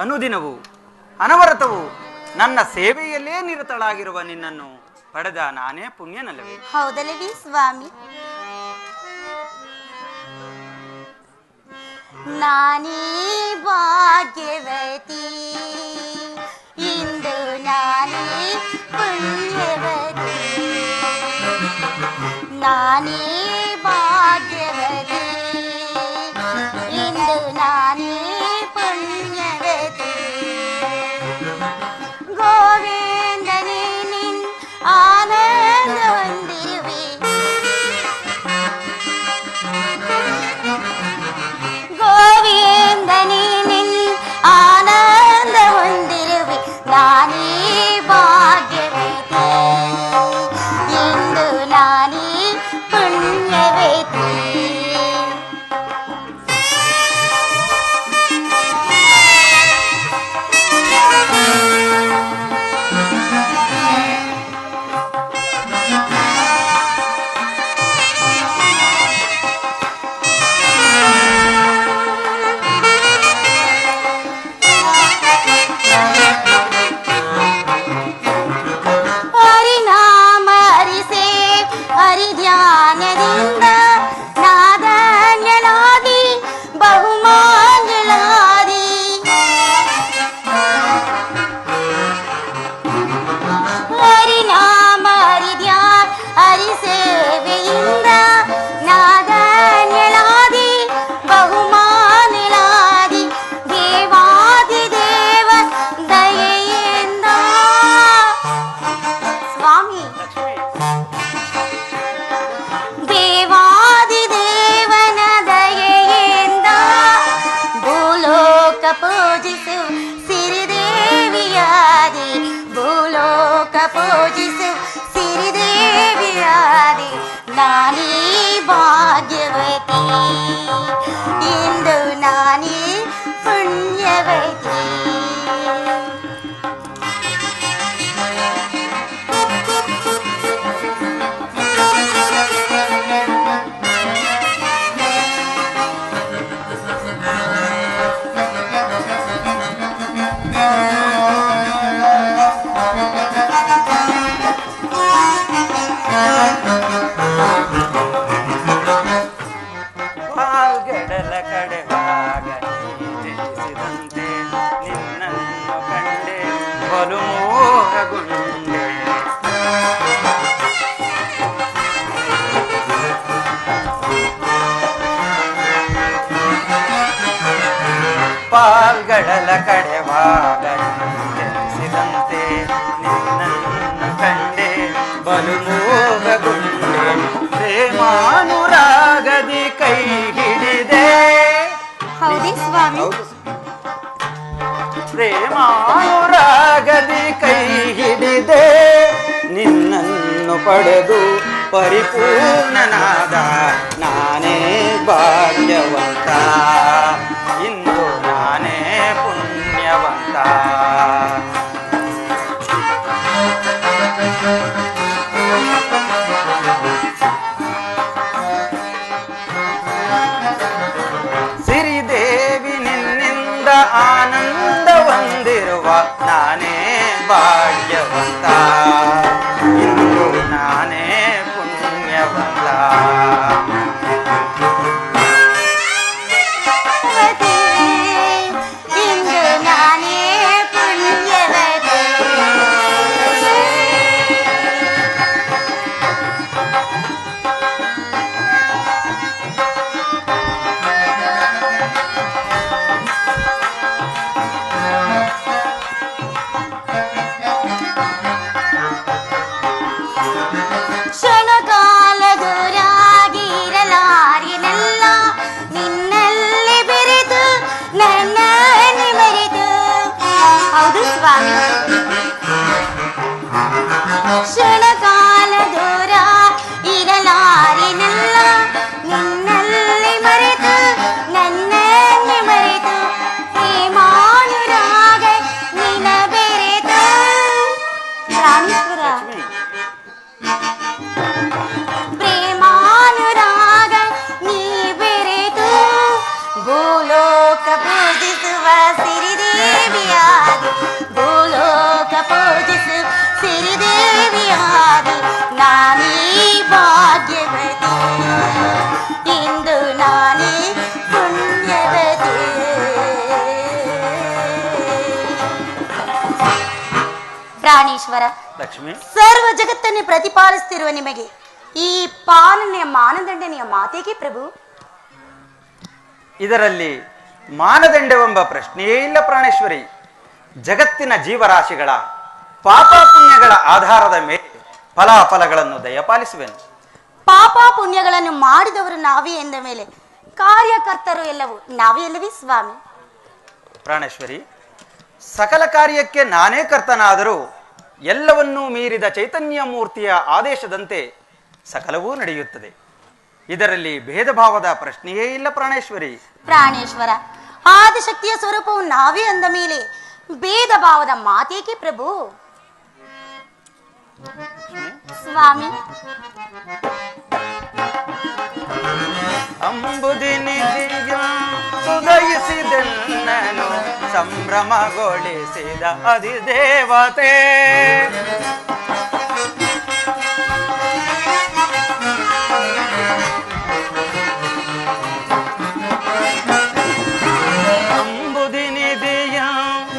ಅನುದಿನವೂ ಅನವರತವು ನನ್ನ ಸೇವೆಯಲ್ಲೇ ನಿರತಳಾಗಿರುವ ನಿನ್ನನ್ನು ಪಡೆದ ನಾನೇ ಪುಣ್ಯನಲ್ಲವೇ? ಹೌದಲ್ಲವೇ ಸ್ವಾಮಿ? ನಾನೇ ಭಾಗ್ಯವತಿ, ಇಂದು ನಾನೇ ಪುಣ್ಯವತಿ. ನಾನೇ ಭಾಗ್ಯವತಿ, ಇಂದು ನಾನೇ ಪುಣ್ಯವತಿ. ಗೋವಿಂದನೇ ನಿನ್ ಆನಂದ ಹೊಂದಿರುವೆ, ಗೋವಿಂದನೇ ನಿನ್ ಆನಂದ ಹೊಂದಿರುವೆ. ನಾನೇ ಭಾಗ್ಯವತಿ, ಇಂದು ನಾನೇ ಪುಣ್ಯವತಿ. ಹರಿನಾಮ ಹರಿಸೆ ಹರಿಧ್ಯಾನದಿಂದ ನಾದನ್ಯಳಾದಿ ಬಹುಮಾನ್ಯಳಾದಿ. ಹರಿನಾಮ ಹರಿಧ್ಯಾನ ಹರಿಸೇವೆಯಿಂದ ನಾದನ್ಯಳಾದಿ ಬಹುಮಾನ್ಯಳಾದಿ. ದೇವಾದಿ ದೇವ ದಯೆಯಿಂದ ಸ್ವಾಮಿ, ದೇವಾದಿ ದೇವನ ದಯೆಯಿಂದ ಭೂಲೋಕ ಪೂಜಿಸು ಸಿರಿದೇವಿಯಾದಿ. ಭೂಲೋಕ ಪೂಜಿಸು ಸಿರಿದೇವಿಯಾದಿ. ನಾನೇ ಭಾಗ್ಯವತಿ, ಇಂದು ನಾನೇ ಪುಣ್ಯವತಿ. ಪಾಲ್ಗಡಲ ಕಡೆವಾಗ ಜನಿಸಿದಂತೆ ನಿನ್ನನ್ನು ಕಂಡೆ ಬಲು ಮೋಹಗೊಂಡೆ. ಪಾಲ್ಗಡಲ ಕಡೆವಾಗ ಜನಿಸಿದಂತೆ ನಿನ್ನನ್ನು ಕಂಡೆ ಬಲು ಮೋಹಗೊಂಡೆ. ಪ್ರೇಮಾನುರಾಗದಿ ಕೈ ಹಿಡಿದೆ. ಹೌದೇ ಸ್ವಾಮಿ? ಪ್ರೇಮಾನುರಾಗದಿ ಕೈ ಹಿಡಿದೆ. ನಿನ್ನನ್ನು ಪಡೆದು ಪರಿಪೂರ್ಣನಾದ ನಾನೇ ಭಾಗ್ಯವಂತ, ಇಂದು ನಾನೇ ಪುಣ್ಯವಂತ. ಸಿರಿದೇವಿ ನಿನ್ನಿಂದ ಆನಂದ ಹೊಂದಿರುವ ನಾನೇ ಭಾಗ್ಯವಂತ, ಇಂದು ನಾನೇ ಪುಣ್ಯವಂತ. ಇಂದು ನಾನೇ ಪುಣ್ಯವತಿ. ಸಿರಿದೇವಿಯಾದಿ ನಾನೇ ಭಾಗ್ಯವತಿ ಇಂದು ನಾನೇ ಪುಣ್ಯವತಿ. ಪ್ರಾಣೇಶ್ವರ, ಲಕ್ಷ್ಮಿ, ಸರ್ವ ಜಗತ್ತನ್ನೇ ಪ್ರತಿಪಾಲಿಸುತ್ತಿರುವ ನಿಮಗೆ ಈ ಪಾಲನೆಯ ಮಾನದಂಡನೆಯ ಮಾತೆಗೆ ಪ್ರಭು? ಇದರಲ್ಲಿ ಮಾನದಂಡವೆಂಬ ಪ್ರಶ್ನೆಯೇ ಇಲ್ಲ ಪ್ರಾಣೇಶ್ವರಿ. ಜಗತ್ತಿನ ಜೀವರಾಶಿಗಳ ಪಾಪ ಪುಣ್ಯಗಳ ಆಧಾರದ ಮೇಲೆ ಫಲಾಫಲಗಳನ್ನು ದಯಪಾಲಿಸುವೆನು. ಪಾಪ ಪುಣ್ಯಗಳನ್ನು ಮಾಡಿದವರು ನಾವೇ ಎಂದ ಮೇಲೆ ಕಾರ್ಯಕರ್ತರು ಎಲ್ಲವೂ ನಾವೇ ಅಲ್ಲವೇ ಸ್ವಾಮಿ? ಪ್ರಾಣೇಶ್ವರಿ, ಸಕಲ ಕಾರ್ಯಕ್ಕೆ ನಾನೇ ಕರ್ತನಾದರೂ ಎಲ್ಲವನ್ನೂ ಮೀರಿದ ಚೈತನ್ಯ ಮೂರ್ತಿಯ ಆದೇಶದಂತೆ ಸಕಲವೂ ನಡೆಯುತ್ತದೆ. ಇದರಲ್ಲಿ ಭೇದ ಭಾವದ ಪ್ರಶ್ನೆಯೇ ಇಲ್ಲ ಪ್ರಾಣೇಶ್ವರಿ. ಪ್ರಾಣೇಶ್ವರ, ಆದಿಶಕ್ತಿಯ ಸ್ವರೂಪವು ನಾವೇ ಅಂದ ಮೇಲೆ ಭೇದ ಭಾವದ ಮಾತೇಕೆ ಪ್ರಭು? ಸ್ವಾಮಿ, ಉದಯಿಸಿದೆನ್ನನು ಸಂಭ್ರಮಗೊಳಿಸಿದ ಅಧಿದೇವತೆ.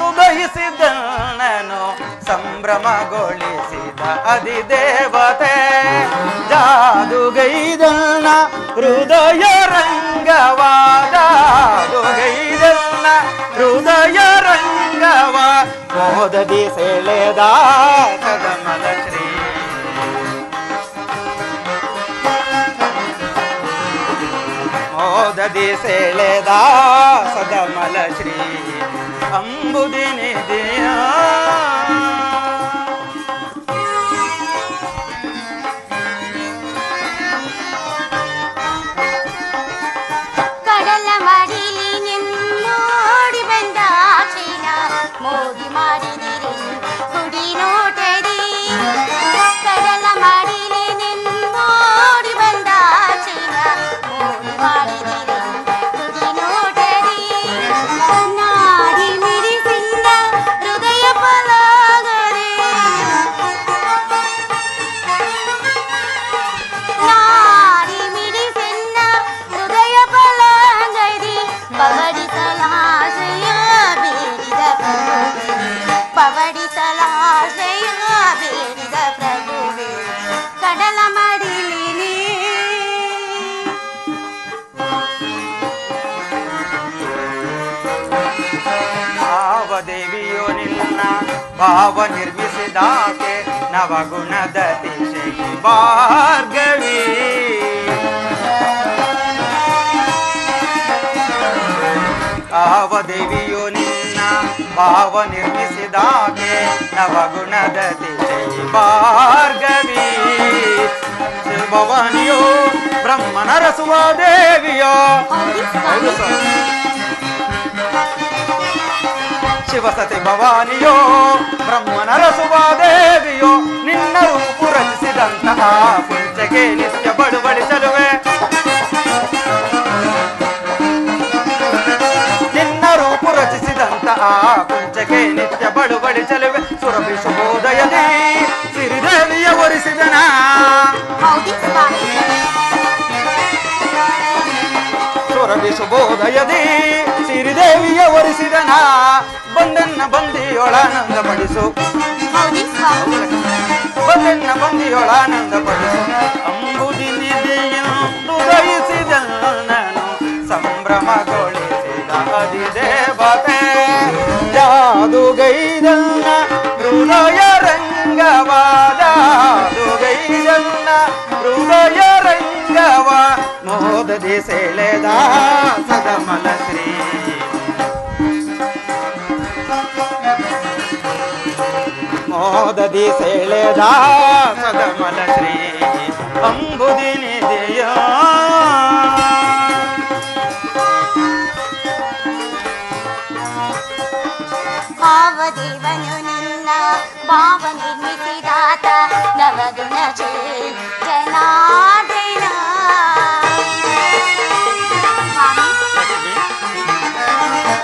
ಉದಯಿಸಿದೆನ್ನನು ಸಂಭ್ರಮಗೊಳಿಸಿದ ಅಧಿದೇವತೆ. ಜಾದುಗೈದನ ಹೃದಯ ರಂಗವಾದ ಜಾದುಗೈದನ ಹೃದಯ ರಂಗವ ಮೋದದಿ ಸೆಳೆದ ಕದಮಲ ಶ್ರೀ. ಮೋದದಿ ಸೆಳೆದ ಸದಮಲ ಶ್ರೀ ಅಂಬುದಿನಿದೆಯ. ಕಡಲ ಮಡಿಲಿ ನಿನ್ನೋಡಿ ಬಂದ ಚೀನ ಮೋದಿ ಮಾಡಿದಿರಿ ಕುಡಿ ನೋಟರಿ. ಕಡಲ ಮಡಿಲಿ ನಿನ್ನೋಡಿ ಬಂದ ಚೀನ ಮೋದಿ ಮಾಡಿದಿರಿ ಕುಡಿ ನೋಟರಿ. ನಾಡಿ ಮಿರಿಸಿಂದ ಹೃದಯ ಫಲಾಗರೆ ನಾಡಿ ಮಿರಿಸಿಂದ ಹೃದಯ ಫಲಾಗರಿ ಪವಡಿಸಲಾಶಯ ಬೇಡಿದ ಪ್ರಭುವೆ ಪವಡಿಸಲಾಶಯ ಬೇಡಿದ ಪ್ರಭುವೆ ಕಡಲ ಮಡಿಲಿನಿ. ಭಾವ ದೇವಿಯೋ ನಿನ್ನ ಭಾವ ನಿರ್ಮಿಸಿದಾಕೆ ನವಗುಣದ ದಿಶೆಗೆ ಭಾರ್ಗವಿ. ಆವ ದೇವಿಯೋ ನಿನ್ನ ಭಾವ ನಿರ್ಮಿಸಿದಾಕೆ ನವಗುಣದ ದಿಶೆಗೆ ಭಾರ್ಗವಿ. ಭವಾನಿಯೋ ಬ್ರಹ್ಮನ ರಸುವ ದೇವಿಯೋ. ಹೌದು ಸರ್. ಶಿವಸತಿ ಭವಾನಿಯೋ ಬ್ರಹ್ಮನ ರಸುವ ದೇವಿಯೋ. ನಿನ್ನ ರೂಪು ರಚಿಸಿದಂತಹ ಕುಂಚಗೆ ನಿತ್ಯ ಬಳುವಳಿಸಲುವೆ. ನಿನ್ನ ರೂಪು ರಚಿಸಿದಂತಹ ಕುಂಚಗೆ ನಿತ್ಯ ಬಳುವಳಿಸಲುವೆ. ಸುರಭಿ ಶುಭೋದಯದಿ ಸಿರಿದೇವಿಯ ಒರಿಸಿದನ. ಸುರಭಿ ಶುಭೋದಯದಿ ಸಿರಿದೇವಿಯ ಒರಿಸಿದನ. ಬಂದನ್ನ ಬಂದಿಯೊಳಾನಂದ ಪಡಿಸು ಬಂದನ್ನ ಬಂದಿಯೊಳಾನಂದ ಪಡಿಸು. ಅಂಬುದಿನಿದೆಯುದಯಿಸಿದನು ಸಂಭ್ರಮಗೊಳಿಸಿದ ಅಧಿದೇವತೆ. ಜಾದುಗೈದನ್ನ ಹೃದಯ ರಂಗವಾದ ಜಾದುಗೈದನ್ನ ಹೃದಯ ರಂಗವ ಮೋದದಿ ಸೆಳೆದ ಸದಮಲ ಶ್ರೀ. ಮೋದದಿ ಸೆಳೆದ ಸದಮಲ ಶ್ರೀ ಅಂಬುದಿನಿದೆಯ. ಭಾವದೇವನು ನಿನ್ನ ಭಾವ ನಿರ್ಮಿಸಿದಾತ ನವಗುಣ ಜನಾರ್ದನ.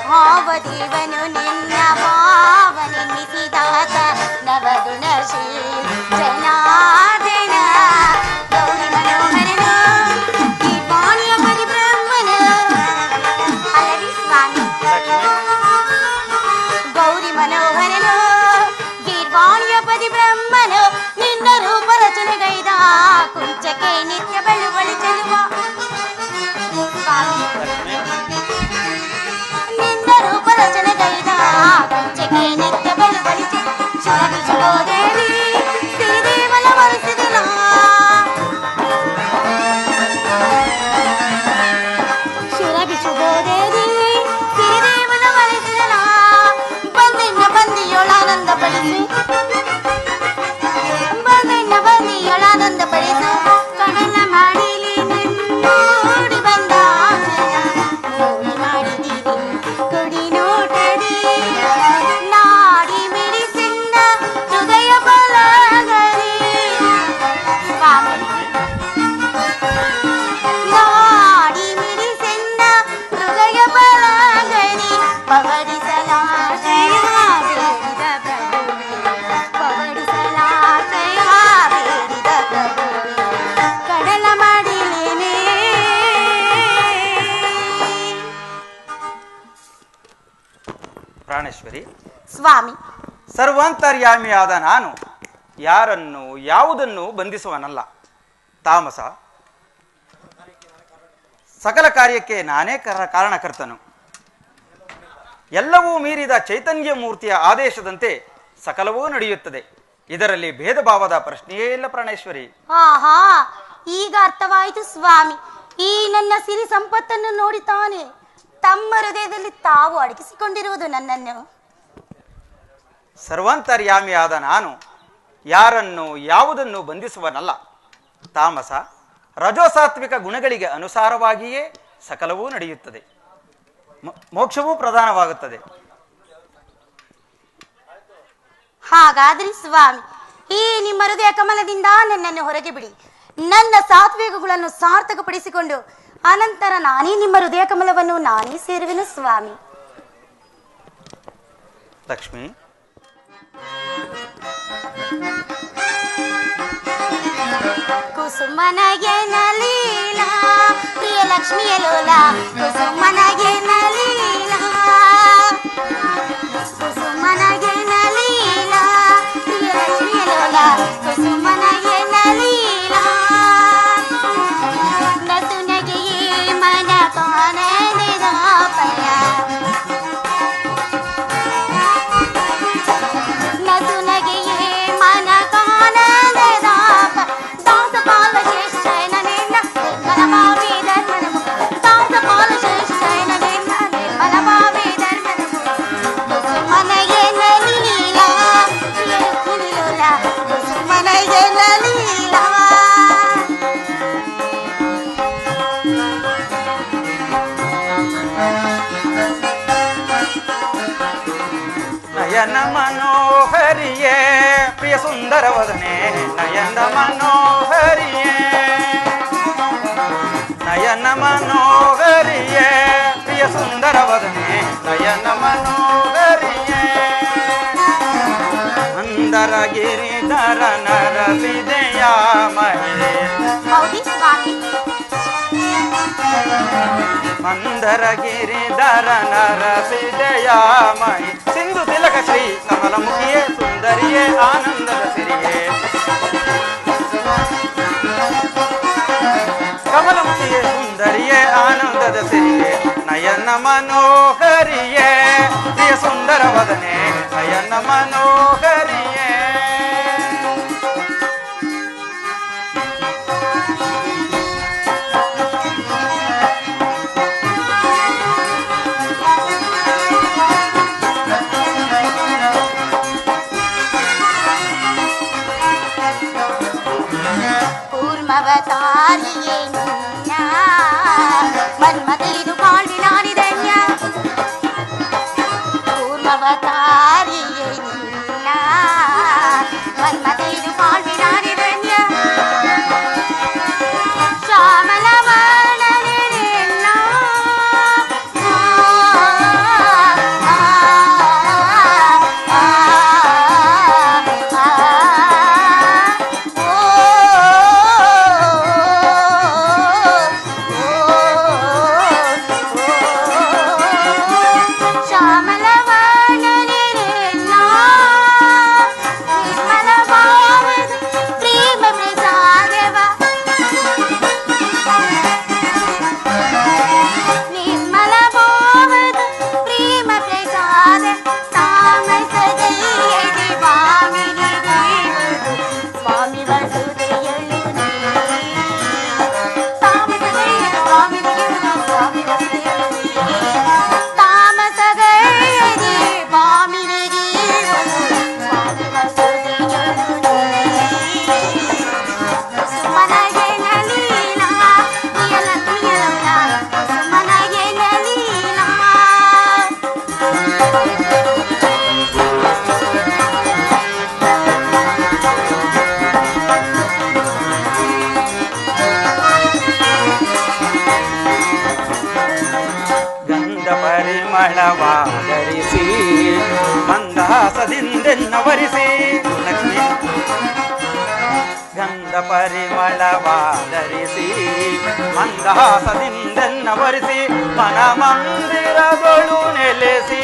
ಭಾವದೇವನು ನಿನ್ನ ಭಾವ ನಿರ್ಮಿಸಿದಾತ ನವಗುಣ ಶ್ರೀ ಪ್ರಾಣೇಶ್ವರಿ, ಸ್ವಾಮಿ, ಸರ್ವಾಂತರ್ಯಾಮಿಯಾದ ನಾನು ಯಾರನ್ನು ಯಾವುದನ್ನು ಬಂಧಿಸುವನಲ್ಲ. ತಾಮಸ, ಸಕಲ ಕಾರ್ಯಕ್ಕೆ ನಾನೇ ಕಾರಣಕರ್ತನು. ಎಲ್ಲವೂ ಮೀರಿದ ಚೈತನ್ಯ ಮೂರ್ತಿಯ ಆದೇಶದಂತೆ ಸಕಲವೂ ನಡೆಯುತ್ತದೆ. ಇದರಲ್ಲಿ ಭೇದ ಭಾವದ ಪ್ರಶ್ನೆಯೇ ಇಲ್ಲ ಪ್ರಾಣೇಶ್ವರಿ. ಆಹಾ, ಈಗ ಅರ್ಥವಾಯಿತು ಸ್ವಾಮಿ. ಈ ನನ್ನ ಸಿರಿ ಸಂಪತ್ತನ್ನು ನೋಡಿ ತಾನೆ ತಮ್ಮ ಹೃದಯದಲ್ಲಿ ತಾವು ಅಡಗಿಸಿಕೊಂಡಿರುವುದು ನನ್ನನ್ನು. ಸರ್ವಾಂತರ್ಯಾಮಿಯಾದ ನಾನು ಯಾರನ್ನು ಯಾವುದನ್ನು ಬಂಧಿಸುವನಲ್ಲ. ತಾಮಸ, ರಜೋಸಾತ್ವಿಕ ಗುಣಗಳಿಗೆ ಅನುಸಾರವಾಗಿಯೇ ಸಕಲವೂ ನಡೆಯುತ್ತದೆ, ಮೋಕ್ಷವೂ ಪ್ರಧಾನವಾಗುತ್ತದೆ. ಹಾಗಾದ್ರೆ ಸ್ವಾಮಿ, ಈ ನಿಮ್ಮ ಹೃದಯ ಕಮಲದಿಂದ ನನ್ನನ್ನು ಹೊರಗೆ ಬಿಡಿ. ನನ್ನ ಸಾತ್ವಿಕಗಳನ್ನು ಸಾರ್ಥಕಪಡಿಸಿಕೊಂಡು ಅನಂತರ ನಾನೇ ನಿಮ್ಮ ಹೃದಯ ಕಮಲವನ್ನು ನಾನೇ ಸೇರುವೆನು ಸ್ವಾಮಿ. ಲಕ್ಷ್ಮಿ, ಕುಸುಮನಗೆನ ಲೀಲಾ ಪ್ರಿಯ ಲಕ್ಷ್ಮಿಯ ಲೋಲ, ಕುಸುಮನಗೆನ ಲೀಲಾ, ಕುಸುಮನಗೆನ ಲೀಲಾ ಪ್ರಿಯ ಲಕ್ಷ್ಮಿಯ ಲೋಲ, ಕುಸುಮನಗೆನ ಲೀಲಾ. ನಸುನಗೆಯೇ ಮನ ಕಾಣನೆದಾಪಯ, ನಸುನಗೆಯೇ ಮನ ಕಾಣನೆದಾಪ. ದಾಸಪಾಲ ಶ್ರೇಷ್ಠನ ನಿನ್ನ ನಿರ್ಮಲಭಾವಿ ಧರ್ಮನಮು, ದಾಸಪಾಲ ಶ್ರೇಷ್ಠನ ನಿನ್ನ ನಿರ್ಮಲಭಾವಿ ಧರ್ಮನಮು. ಕುಸುಮನಗೆನ ಲೀಲಾ ಪ್ರಿಯ ಲಕ್ಷ್ಮಿ ಲೋಲ, ಕುಸುಮನಗೆನ ಲೀಲಾ. ನಯನ ಮನೋಹರಿಯೇ ಪ್ರಿಯ ಸುಂದರ ವದನೆ, ನಯನ ಮನೋಹರಿಯೇ, ನಯನ ಮನೋಹರಿಯೇ ಪ್ರಿಯ ಸುಂದರ ವದನೆ, ನಯನ ಮನೋಹರಿಯೇ. ಅಂದರ ಗಿರಿಧರ ನರ ವಿದಯ ಮಹಿಳೆ, ಹೌದಿ ಸ್ವಾಮಿ. ಮಂದರ ಗಿರಿಧರ ನರ ಸಿದಯಾಮಯಿ, ಸಿಂಧು ತಿಲಕ ಶ್ರೀ ಕಮಲಮುಖಿಯೇ ಸುಂದರಿಯೇ ಆನಂದದ ಸಿರಿಯೇ, ಕಮಲಮುಖಿಯೇ ಸುಂದರಿಯೇ ಆನಂದದ ಸಿರಿಯೇ. ನಯನ ಮನೋಹರಿಯೇ ಪ್ರಿಯ ಸುಂದರ ವದನೆ, ನಯನ ಮನೋಹರಿಯೇ. ಕೂರ್ಮವತಾರಿಯೇ ನಿನ್ನ ಮನ್ಮತಿದು ಕಾಣಿನಾನಿದನ್ಯ, ಕೂರ್ಮವತಾರಿಯೇ ನಿನ್ನ ಮನ್ಮತಿದು ಕಾಣಿನಾನಿದನ್ಯ. ಶ್ಯಾಮಲವರ್ಣನೆ ನಿನ್ನ ಪರಿಮಳವಾದರಿಸಿ ಮಂದಹಾಸದಿಂದೆನ್ನವರಿಸಿ. ಲಕ್ಷ್ಮಿ, ಗಂಧ ಪರಿಮಳವಾದರಿಸಿ ಮಂದಹಾಸದಿಂದೆನ್ನವರಿಸಿ, ಮನ ಮಂದಿರದೊಳು ನೆಲೆಸಿ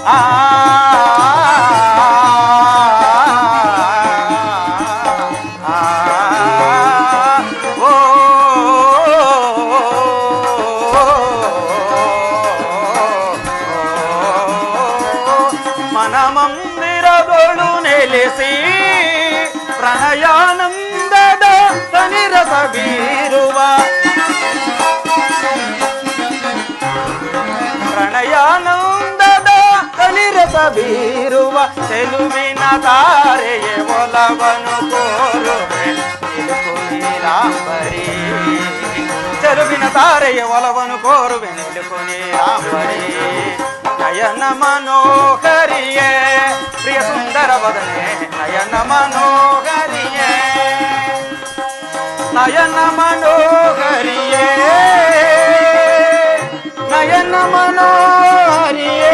ಆ ಮನಮಂದಿರದೊಳು ನೆಲೆಸಿ ಪ್ರಣಯಾನಂದದ ತನಿರಸ ಬೀರುವ ಪ್ರಣಯಾನಂದದ ತನಿರಸ ಬೀರುವ ಚೆಲುವಿನ ತಾರೆಯೇ ಒಲವನು ಕೋರುವೆ ನಿಲುಕು ನೀಲಾಂಬರಿ ಚೆಲುವಿನ ತಾರೆಯೇ ಒಲವನು ಕೋರುವೆ ನಿಲುಕು ನೀಲಾಂಬರಿ ನಯನ ಮನೋಹರಿಯೇ ಪ್ರಿಯ ಸುಂದರ ವದನೆ ನಯನ ಮನೋಹರಿಯೇ ನಯನ ಮನೋಹರಿಯೇ ನಯನ ಮನೋಹರಿಯೇ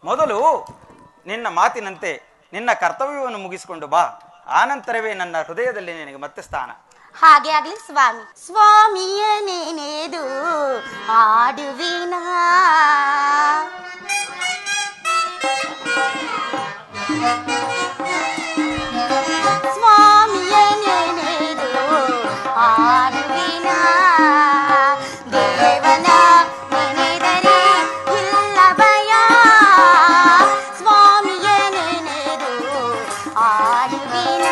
ಮೊದಲು ನಿನ್ನ ಮಾತಿನಂತೆ ನಿನ್ನ ಕರ್ತವ್ಯವನ್ನು ಮುಗಿಸಿಕೊಂಡು ಬಾ, ಆನಂತರವೇ ನನ್ನ ಹೃದಯದಲ್ಲಿ ನಿನಗೆ ಮತ್ತೆ ಸ್ಥಾನ. ಹಾಗೆ ಆಗ್ಲಿ ಸ್ವಾಮಿ. ಸ್ವಾಮಿಯ ನೆನೆದು ಆಡುವಿನ ಸ್ವಾಮಿಯ ನೆನೆದು ಆಡುವಿನ ದೇವನ ನೆನೆದರೆ ಇಲ್ಲ ಭಯ ಸ್ವಾಮಿಯ ನೆನೆದು ಆಡುವಿನ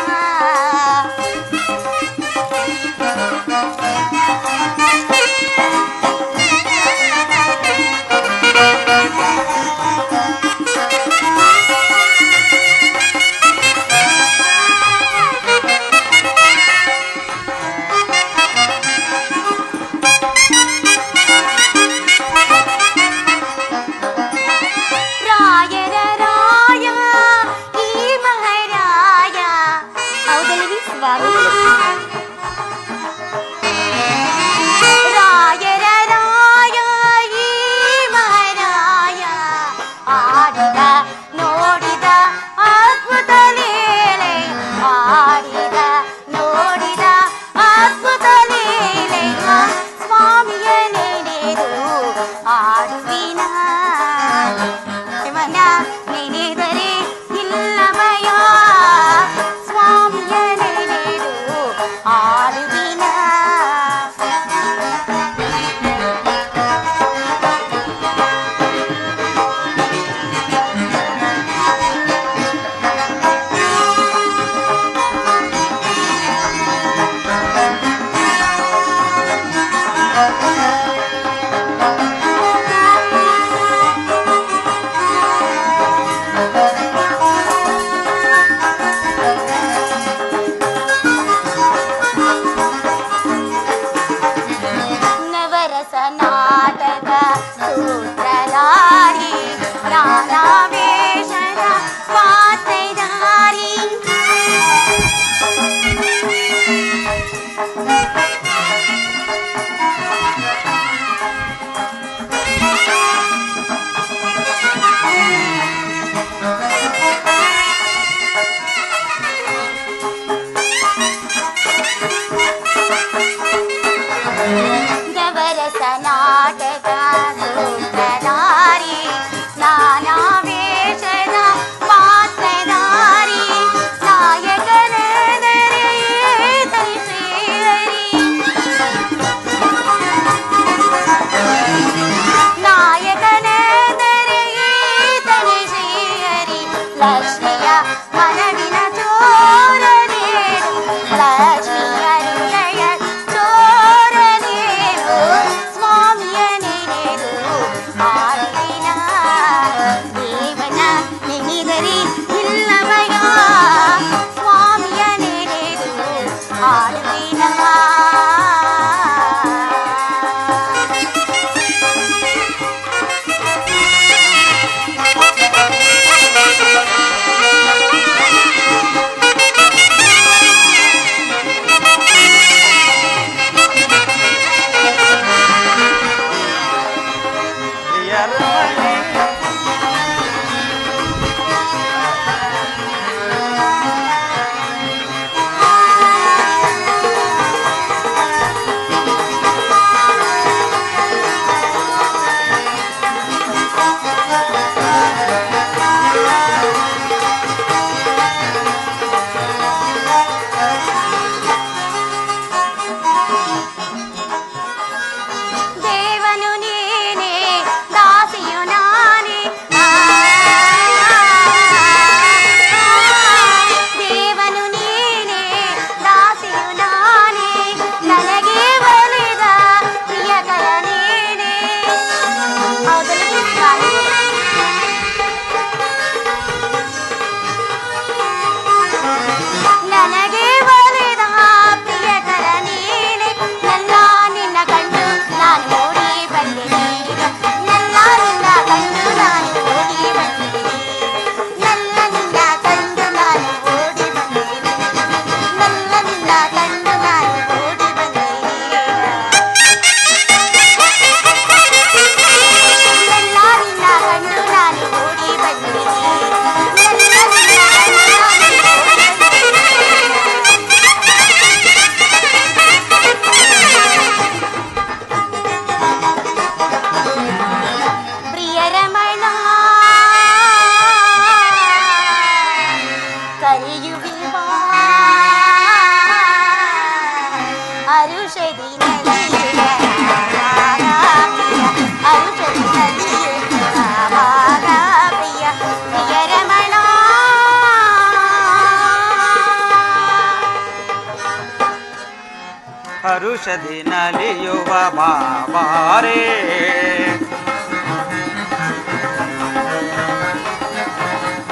ಹರುಷದಿ ನಲಿಯುವ ಬಾಬಾರೇ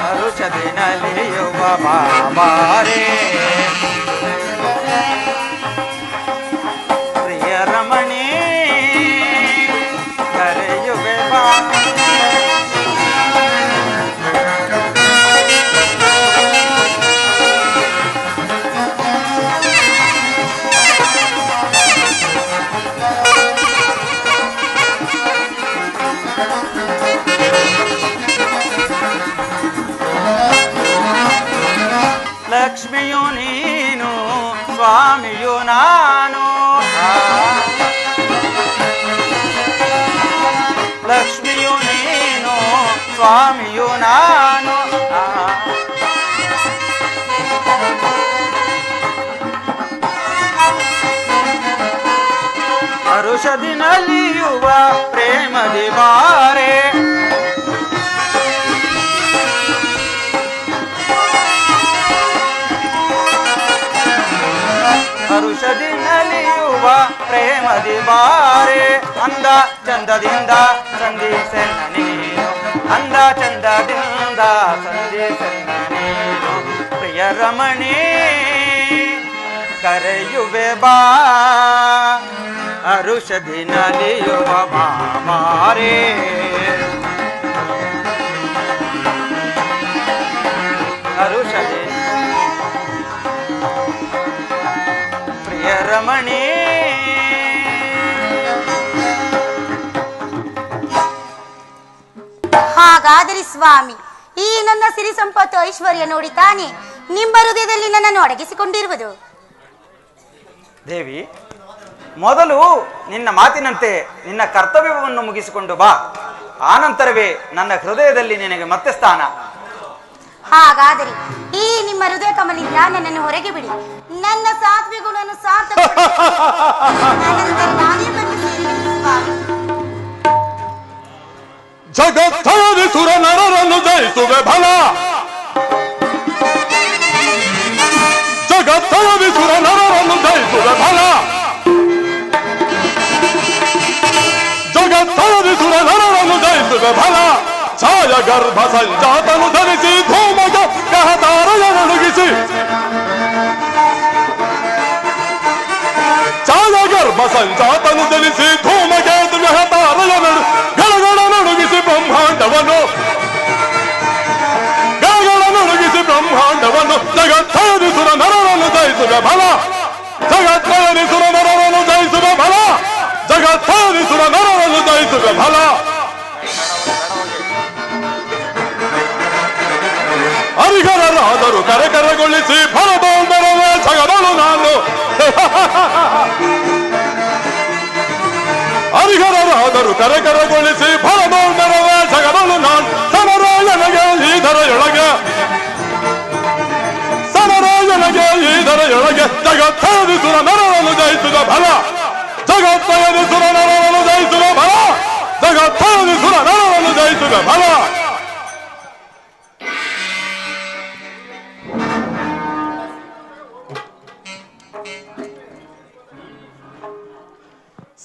ಹರುಷದಿ ನಲಿಯುವ ಬಾಬಾರೇ ಪ್ರಿಯ ರಮಣಿ ಕರೆಯುವೆ ಬಾ ಲಕ್ಷ್ಮಿಯು ನೀನು ಸ್ವಾಮಿಯು ನಾನು ಲಕ್ಷ್ಮಿಯು ನೀನು ಸ್ವಾಮಿಯು ನಾನು ಹರುಷದಿ ನಲಿಯುವ ಪ್ರೇಮದಿ ಬಾರೆ ಹರುಷದಿ ನಲಿಯುವ ಪ್ರೇಮದಿ ಬಾರೆ ಅಂದ ಚಂದದಿಂದ ಸಂಧಿಸೆನ್ನ ನೀನು ಅಂದ ಚಂದದಿಂದ ಸಂಧಿಸೆನ್ನ ನೀನು ಪ್ರಿಯ ರಮಣಿ ಕರೆಯುವೆ ಬಾ ಹರುಷದಿ ನಲಿಯುವ ಬಾರೆ ಹರುಷದಿ ಪ್ರಿಯ ರಮಣಿ ಹಾಗಾದರೆ ಸ್ವಾಮಿ ಈ ನನ್ನ ಸಿರಿ ಸಂಪತ್ತು ಐಶ್ವರ್ಯ ನೋಡಿ ತಾನೆ ನಿಮ್ಮ ಹೃದಯದಲ್ಲಿ ನನ್ನನ್ನು ಅಡಗಿಸಿಕೊಂಡಿರುವುದು. ದೇವಿ, ಮೊದಲು ನಿನ್ನ ಮಾತಿನಂತೆ ನಿನ್ನ ಕರ್ತವ್ಯವನ್ನು ಮುಗಿಸಿಕೊಂಡು ಬಾ, ಆನಂತರವೇ ನನ್ನ ಹೃದಯದಲ್ಲಿ ನಿನಗೆ ಮತ್ತೆ ಸ್ಥಾನ. ಹಾಗಾದರೆ ಈ ನಿಮ್ಮ ಹೃದಯ ಕಮಲಿಂದ ನನ್ನನ್ನು ಹೊರಗೆ ಬಿಡಿ, ನನ್ನ ಸಾತ್ವಿಕ ಗುಣವನ್ನು ಸಾರ್ಥಕ ನಾನೇ ಬಂದು ಸೇರುವೆನು ಸ್ವಾಮಿ. ಜಗತ್ತಲ್ಲಿ ಸುರ ನರರನ್ನು ಜಯಿಸುವೆ ಬಲ, ಜಗತ್ತಲ್ಲಿ ಸುರ ನರರನ್ನು ಜಯಿಸುವೆ ಬಲ, ಜಗತ್ತಲ್ಲಿ ಸುರ ನರರನ್ನು ಜಯಿಸುವೆ ಬಲ. ಛಾಯ ಗರ್ಭ ಸಂಜಾತನು ಧರಿಸಿ ಧೂಮಗ ಕಹತಾರಯನೊಳಗಿಸಿ, ಛಾಯ ಗರ್ಭ ಸಂಜಾತನು ಧರಿಸಿ ಧೂಮಗೆ ಕಹತಾರಯನೊಳು ಗಳಗಳನೊಳಗಿಸಿ ಬ್ರಹ್ಮಾಂಡವನ್ನು, ಗಳಗಳನೊಳಗಿಸಿ ಬ್ರಹ್ಮಾಂಡವನ್ನು. ಜಗತ್ತಯನಿಸುರ ನರರನ್ನು ಜಯಿಸುವ ಬಲ, ಜಗತ್ತಯನಿಸುರ ನರರನ್ನು ಜಯಿಸುವ ಬಲ, ಜಗತ್ತಯನಿಸುರ ನರರನ್ನು ಜಯಿಸುವ ಬಲ. ಹರಿಹರರಾದರು ಕರೆಕರೆಗೊಳಿಸಿ ಫಲದೊಂದರವೇ ಜಗದಳು ನಾನು, ಹರಿಹರರಾದರು ಕರೆಕರೆಗೊಳಿಸಿ ಫಲದೊಂದರವೇ ಜಗದಳು ನಾನು. ಸಮರಾಯನಿಗೆ ಈ ಧರೆಯೊಳಗೆ, ಸಮರಾಯನಿಗೆ ಈ ಧರೆಯೊಳಗೆ ಜಗತ್ತಯನಿಸುರ ನರರನ್ನು ಜಯಿಸುವ ಬಲ, ಜಗತ್ತಯನಿಸುರ ನರರನ್ನು ಜಯಿಸುವ ಬಲ, ಜಗತ್ತಯನಿಸುರ ನರರನ್ನು ಜಯಿಸುವ ಬಲ.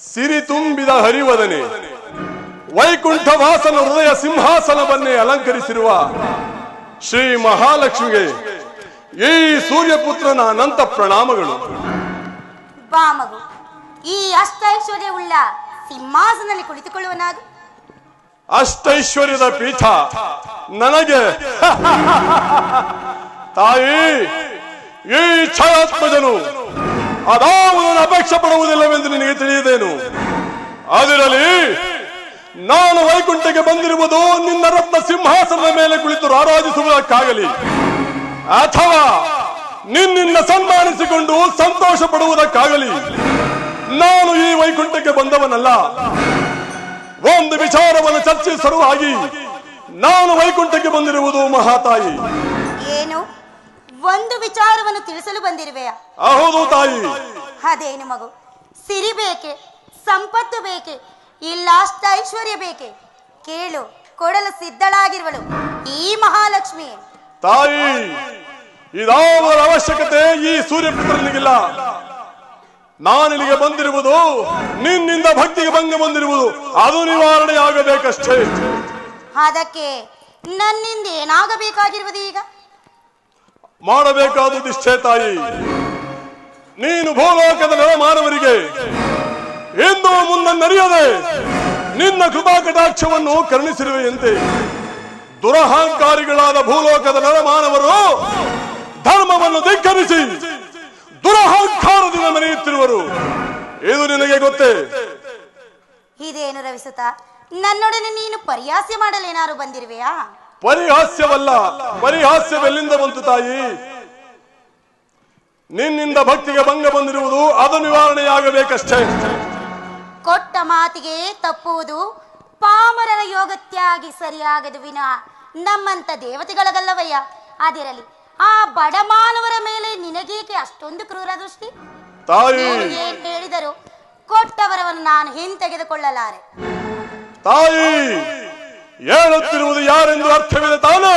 ಸಿರಿ ತುಂಬಿದ ಹರಿವದನೆ ವೈಕುಂಠ ವಾಸನ ಹೃದಯ ಸಿಂಹಾಸನವನ್ನೇ ಅಲಂಕರಿಸಿರುವ ಶ್ರೀ ಮಹಾಲಕ್ಷ್ಮಿಗೆ ಈ ಸೂರ್ಯಪುತ್ರನ ಅನಂತ ಪ್ರಣಾಮಗಳು. ಬಾ ಮಗು, ಈ ಅಷ್ಟೈಶ್ವರ್ಯವುಳ್ಳ ಸಿಂಹಾಸನದಲ್ಲಿ ಕುಳಿತುಕೊಳ್ಳುವನಾಗು. ಅಷ್ಟೈಶ್ವರ್ಯದ ಪೀಠ ನನಗೆ ತಾಯಿ, ಈ ಛಾಯಾತ್ಮಜನು ಅದಾವುದನ್ನು ಅಪೇಕ್ಷೆ ಪಡುವುದಿಲ್ಲವೆಂದು ನಿನಗೆ ತಿಳಿಯದೇನು. ಅದರಲ್ಲಿ ನಾನು ವೈಕುಂಠಕ್ಕೆ ಬಂದಿರುವುದು ನಿನ್ನ ರತ್ನ ಸಿಂಹಾಸನದ ಮೇಲೆ ಕುಳಿತು ಆರಾಧಿಸುವುದಕ್ಕಾಗಲಿ, ಅಥವಾ ನಿನ್ನ ಸನ್ಮಾನಿಸಿಕೊಂಡು ಸಂತೋಷ ಪಡುವುದಕ್ಕಾಗಲಿ ನಾನು ಈ ವೈಕುಂಠಕ್ಕೆ ಬಂದವನಲ್ಲ. ಒಂದು ವಿಚಾರವನ್ನು ಚರ್ಚಿಸಲುವಾಗಿ ನಾನು ವೈಕುಂಠಕ್ಕೆ ಬಂದಿರುವುದು ಮಹಾತಾಯಿ. ಏನು ಒಂದು ವಿಚಾರವನ್ನು ತಿಳಿಸಲು ಬಂದಿರುವೆಯಾ? ಹೌದು ತಾಯಿ. ಅದೇನು ಮಗು, ಸಿರಿ ಬೇಕೆ, ಸಂಪತ್ತು ಬೇಕೆ, ಇಲ್ಲ ಅಷ್ಟೈಶ್ವರ್ಯ ಬೇಕೆ? ಕೇಳು, ಕೊಡಲು ಸಿದ್ಧಳಾಗಿರುವಳು ಈ ಮಹಾಲಕ್ಷ್ಮಿ. ತಾಯಿ, ಇದಾವುದರ ಅವಶ್ಯಕತೆ ಈ ಸೂರ್ಯಪುತ್ರನಿಗಿಲ್ಲ. ನಾನಿಲ್ಲಿಗೆ ಬಂದಿರುವುದು ನಿನ್ನಿಂದ ಭಕ್ತಿಗೆ ಭಂಗ ಬಂದಿರುವುದು, ಅದು ನಿವಾರಣೆಯಾಗಬೇಕಷ್ಟೇ. ಅದಕ್ಕೆ ನನ್ನಿಂದ ಏನಾಗಬೇಕಾಗಿರುವುದು? ಈಗ ಮಾಡಬೇಕಾದುದಿಷ್ಟೇ ತಾಯಿ. ನೀನು ಭೂಲೋಕದ ಮಾನವರಿಗೆ ಎಂದೂ ಮುನ್ನರಿಯದೆ ನಿನ್ನ ಕೃಪಾಕಟಾಕ್ಷವನ್ನು ಕರುಣಿಸಿರುವೆಯಂತೆ ದುರಹಂಕಾರಿಗಳಾದ ಭೂಲೋಕದ ನರಮಾನವರು ಧರ್ಮವನ್ನು ಧಿಕ್ಕರಿಸಿ ದುರಹಂಕಾರದಿಂದ ಮೆರೆಯುತ್ತಿರುವರು. ಇದು ನಿನಗೆ ಗೊತ್ತೇ? ಇದೇನು ರವಿಸುತ, ನನ್ನೊಡನೆ ನೀನು ಪರಿಹಾಸ್ಯ ಮಾಡಲೇನಾರು ಬಂದಿರುವೆಯಾ? ಪರಿಹಾಸ್ಯವಲ್ಲ, ಪರಿಹಾಸ್ಯವೆಲ್ಲಿಂದ ಬಂತು ತಾಯಿ? ನಿನ್ನಿಂದ ಭಕ್ತಿಗೆ ಭಂಗ ಬಂದಿರುವುದು, ಅದು ನಿವಾರಣೆಯಾಗಬೇಕಷ್ಟೇ. ಕೊಟ್ಟ ಮಾತಿಗೆ ತಪ್ಪುವುದು ಪಾಮರರ ಯೋಗತ್ಯಾಗಿ ಸರಿಯಾಗದು ವಿನ ನಮ್ಮಂತ ದೇವತೆಗಳಗಲ್ಲವಯ್ಯ. ಅದಿರಲಿ, ಆ ಬಡ ಮಾನವರ ಮೇಲೆ ನಿನಗೇಕೆ ಅಷ್ಟೊಂದು ಕ್ರೂರ ದೃಷ್ಟಿ? ತಾಯಿ, ಏನ್ ಹೇಳಿದರು ಕೊಟ್ಟವರವನ್ನು ನಾನು ಹಿಂತೆಗೆದುಕೊಳ್ಳಲಾರೆ. ತಾಯಿ, ಹೇಳುತ್ತಿರುವುದು ಯಾರೆಂದು ಅರ್ಥವಿದೆ ತಾನೇ?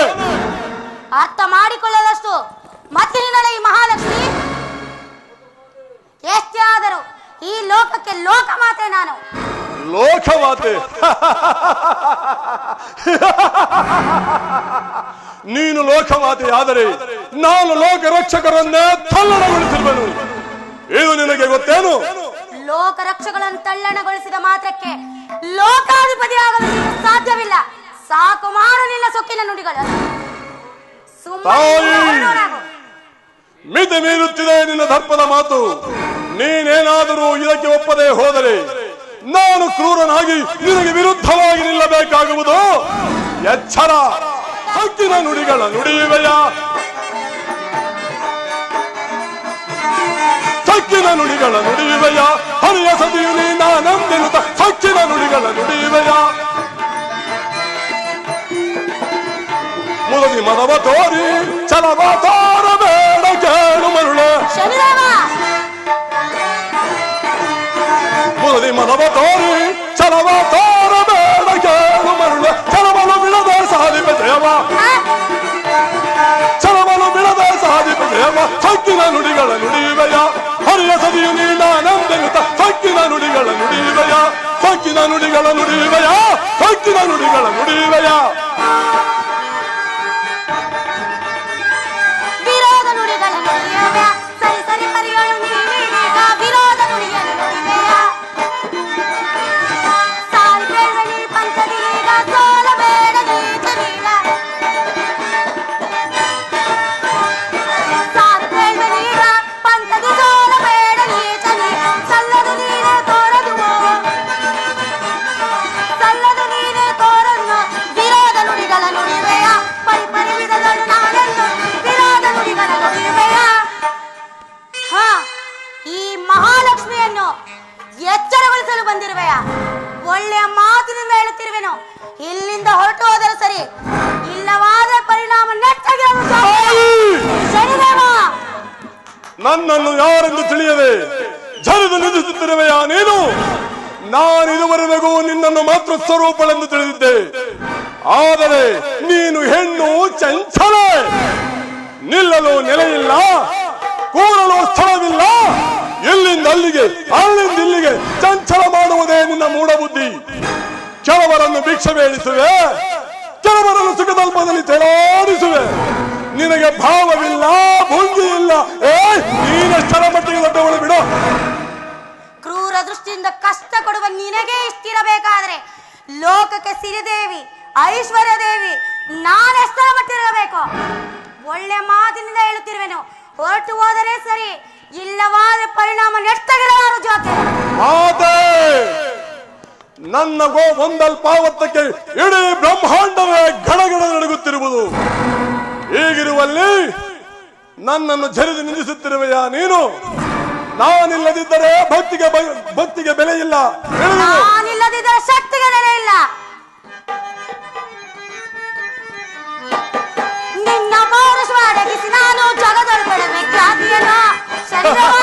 ಅರ್ಥ ಮಾಡಿಕೊಳ್ಳದಷ್ಟು ಮತ್ತೆ ನಿನ್ನಳ ಈ ಮಹಾಲಕ್ಷ್ಮಿ ಎಷ್ಟೇ ಆದರೂ ಈ ಲೋಕಕ್ಕೆ ಲೋಕಮಾತೆ ನಾನು. ಲೋಕಮಾತೆ? ನೀನು ಲೋಕಮಾತೆ ಆದರೆ ನಾನು ಲೋಕ ರಕ್ಷಕರನ್ನೇ ತಲ್ಲಣಗೊಳಿಸಿರುವೆನು. ಇದು ನಿನಗೆ ಗೊತ್ತೇನು? ಲೋಕ ರಕ್ಷಗಳನ್ನು ತಲ್ಲಣಗೊಳಿಸಿದ ಮಾತ್ರಕ್ಕೆ ಲೋಕಾಧಿಪತಿ ಆಗಲು ನಿನಗೆ ಸಾಧ್ಯವಿಲ್ಲ. ಸಾಕು ಮಾಡು ನಿನ್ನ ಸೊಕ್ಕಿನ ನುಡಿಗಳು. ಮಿತಿ ಮೀರುತ್ತಿದೆ ನಿನ್ನ ದರ್ಪದ ಮಾತು. ನೀನೇನಾದರೂ ಇದಕ್ಕೆ ಒಪ್ಪದೆ ಹೋದರೆ ನಾನು ಕ್ರೂರನಾಗಿ ನಿನಗೆ ವಿರುದ್ಧವಾಗಿ ನಿಲ್ಲಬೇಕಾಗುವುದು. ಎಚ್ಚರ! ಹಕ್ಕಿನ ನುಡಿಗಳ ನುಡಿಯುವೆಯ, ಸಕ್ಕಿನ ನುಡಿಗಳ ನುಡಿಯುವೆಯ, ಹರಿಯ ಸದಿಯು ನೀ ನಾನೆಂದೆನುತ ಸಕ್ಕಿನ ನುಡಿಗಳ ನುಡಿಯುವೆಯ. ಮುದದಿ ಮನವ ತೋರಿ ಚಲವ ತೋರಬೇಡ ಕೇಳು ಮರುಳೆ. ಮುದದಿ ಮನವ ತೋರಿ ಚಲವ ತೋರಬೇಡ ಕೇಳು ಮರುಳೆ. ಚಲವಲು ಬಿಡದ ಸಾಧಿಪ ಜಯವ, ಚಲವಲು ಬಿಡದ ಸಾಧಿಪ ಜಯವ. ಸಕ್ಕಿನ ನುಡಿಗಳ ನುಡಿಯುವೆಯ, ಹರಿಯ ಸದಿಯು ನೀ ನಾನೆಂದೆನುತ ಸಕ್ಕಿನ ನುಡಿಗಳ ನುಡಿಯುವೆಯ, ಸಕ್ಕಿನ ನುಡಿಗಳ ನುಡಿಯುವೆಯ, ಸಕ್ಕಿನ ನುಡಿಗಳ ನುಡಿಯುವೆಯ. ವಿರೋಧ ನುಡಿಗಳ ನುಡಿಯುವೆಯ, ಸರಿ ಸರಿ ಪರಿಗಳು ನೀಡೀಗ ವಿರೋಧ ನುಡಿಯನ್ನು ನುಡಿವೆಯ. ಸಾರಿ ಬೇಡನಿ ಪಂಚದೀಗ ಸೋಲಬೇಡ ನೀಚ ನೀಡ. ಸಾರಿ ಬೇಡನೀಗ ಪಂಚದಿ ಸೋಲಬೇಡ ನೀಚ ನೀಡ. ಸಲ್ಲದು ನೀನೇ ತೋರದು, ಸಲ್ಲದು ನೀನೇ ತೋರನ್ನು ವಿರೋಧ ನುಡಿಗಳ ನುಡಿವೆಯ. ಪರಿಪರಿ ವಿಧಗಳು ನಾನೆಂದು ವಿರೋಧ ನುಡಿಗಳ ನುಡಿವೆಯ. ಈ ಮಹಾಲಕ್ಷ್ಮಿಯನ್ನು ಎಚ್ಚರಗೊಳಿಸಲು ಬಂದಿರುವೆಯ. ಒಳ್ಳೆಯ ಮಾತಿನಿಂದ ಹೇಳುತ್ತಿರುವೆನು, ಇಲ್ಲಿಂದ ಹೊರಟು ಹೋದರೆ ಸರಿ, ಇಲ್ಲವಾದರೆ ಪರಿಣಾಮ ನೆಟ್ಟಾಗಿ ಶನಿದೇವ. ನನ್ನನ್ನು ಯಾರೆಂದು ತಿಳಿಯದೆ ಜರಿದು ನಿಂದಿಸುತ್ತಿರುವೆಯಾ ನೀನು? ನಾನಿದುವರೆಗೂ ನಿನ್ನನ್ನು ಮಾತ್ರ ಸ್ವರೂಪಳೆಂದು ತಿಳಿದಿದ್ದೆ. ಆದರೆ ನೀನು ಹೆಣ್ಣು ಚಂಚಲೆ, ನಿಲ್ಲಲು ನೆಲೆಯಿಲ್ಲ, ಕೂರಲು ಸ್ಥಳವಿಲ್ಲ. ಎಲ್ಲಿಂದ ಅಲ್ಲಿಗೆ, ಅಲ್ಲಿಂದ ಇಲ್ಲಿಗೆ ಚಂಚಲ ಮಾಡುವುದೇ ನಿನ್ನ ಮೂಢಬುದ್ಧಿ. ಕೆಲವರನ್ನು ಭಿಕ್ಷೆ ಬೇಡಿಸುವೆ, ಕೆಲವರನ್ನು ಸುಖದಲ್ಪದಲ್ಲಿ ತೇಲಾಡಿಸುವೆ. ನಿನಗೆ ಭಾವವಿಲ್ಲ, ಭಂಗಿ ಇಲ್ಲ. ನೀನೆಷ್ಟರ ಮಟ್ಟಿಗೆ ದೊಡ್ಡವಳು ಬಿಡು. ಕ್ರೂರ ದೃಷ್ಟಿಯಿಂದ ಕಷ್ಟ ಕೊಡುವ ನಿನಗೆ ಇಷ್ಟಿರಬೇಕಾದ್ರೆ ಲೋಕಕ್ಕೆ ಸಿರಿದೇವಿ, ಐಶ್ವರ್ಯ ದೇವಿ ನಾನೆಷ್ಟರ ಮಟ್ಟಿರಬೇಕು? ಒಳ್ಳೆ ಮಾತಿನಿಂದ ಹೇಳುತ್ತಿರುವೆನು, ಹೊರಟು ಹೋದರೆ ಸರಿ, ಇಲ್ಲವಾದ ಪರಿಣಾಮ ನೆಟ್ಟಗಿರಲಾರು ಜ್ಯೋತಿ. ನನ್ನ ಗೋ ಒಂದಲ್ಪಾವತ್ತಕ್ಕೆ ಇಡೀ ಬ್ರಹ್ಮಾಂಡವೇ ಗಡಗಡ ನಡುಗುತ್ತಿರುವುದು. ಹೀಗಿರುವಲ್ಲಿ ನನ್ನನ್ನು ಜರಿದು ನಿಂದಿಸುತ್ತಿರುವೆಯಾ ನೀನು? ನಾನಿಲ್ಲದಿದ್ದರೆ ಭಕ್ತಿಗೆ ಬೆಲೆ ಇಲ್ಲ. ನಾನಿಲ್ಲದಿದ್ದರೆ ಶಕ್ತಿಗೆ ಬೆಲೆ ಇಲ್ಲ. ನಿನ್ನ ಪೌರುಷ ಅಡಗಿಸಿ ನಾನು ಜಗದೊಳಗಡಬೇಕಾಗಿಯೇನೋ ಶರೀರವ.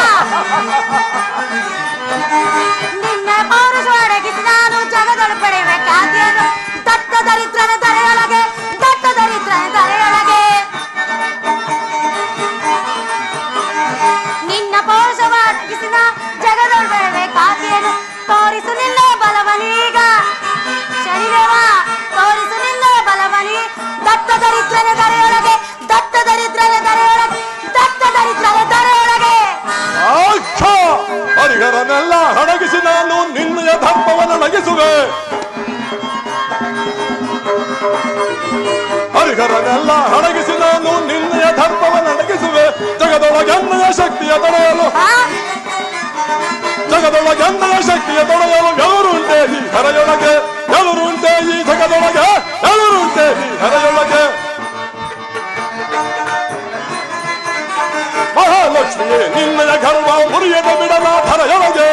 ನಿನ್ನ ಪೌರುಷ ಅಡಗಿಸಿ ನಾನು ಜಗದೊಳಗಡಬೇಕಾಗಿಯೇನೋ. ದಟ್ಟ ದರಿದ್ರನ ಧರೆಯೊಳಗೆ, ದಟ್ಟ ದರಿದ್ರನ ಧರೆಯೊಳಗೆ ನಿನ್ನ ಪೌರುಷ ಅಡಗಿಸಿ ದರಿದ್ರನ ಧರೆಯೊಳಗೆ ದತ್ತ ದರಿದ್ರನ ಧರೆಯೊಳಗೆ ದತ್ತ ದರಿದ್ರನ ಧರೆಯೊಳಗೆ ಹರಿಹರನೆಲ್ಲ ಹಡಗಿಸಿ ನಾನು ನಿನ್ನಯ ಧರ್ಮವನ್ನು ನಗಿಸುವೆ. ಹರಿಹರನೆಲ್ಲ ಹಡಗಿಸಿ ನಾನು ನಿನ್ನಯ ಧರ್ಮವನ್ನು ನಗಿಸುವೆ. ಜಗದೊಳಗೆನ್ನಯ ಶಕ್ತಿಯ ತೊಡೆಯಲು ಜಗದೊಳಗೆನ್ನಯ ಶಕ್ತಿಯ ತೊಡೆಯಲು ಎದುರುಂಟೆ ಈ ಹರೆಯೊಳಗೆ. ಎದುರುಂಟೆ ಈ ಜಗದೊಳಗೆ ಎದುರುಂಟೆ ಈ ಹರೆಯೊಳಗೆ. ಮಹಾಲಕ್ಷ್ಮಿಯೇ ನಿನ್ನಯ ಗರ್ವ ಮುರಿಯದ ಬಿಡಲ ಧರೆಯೊಳಗೆ.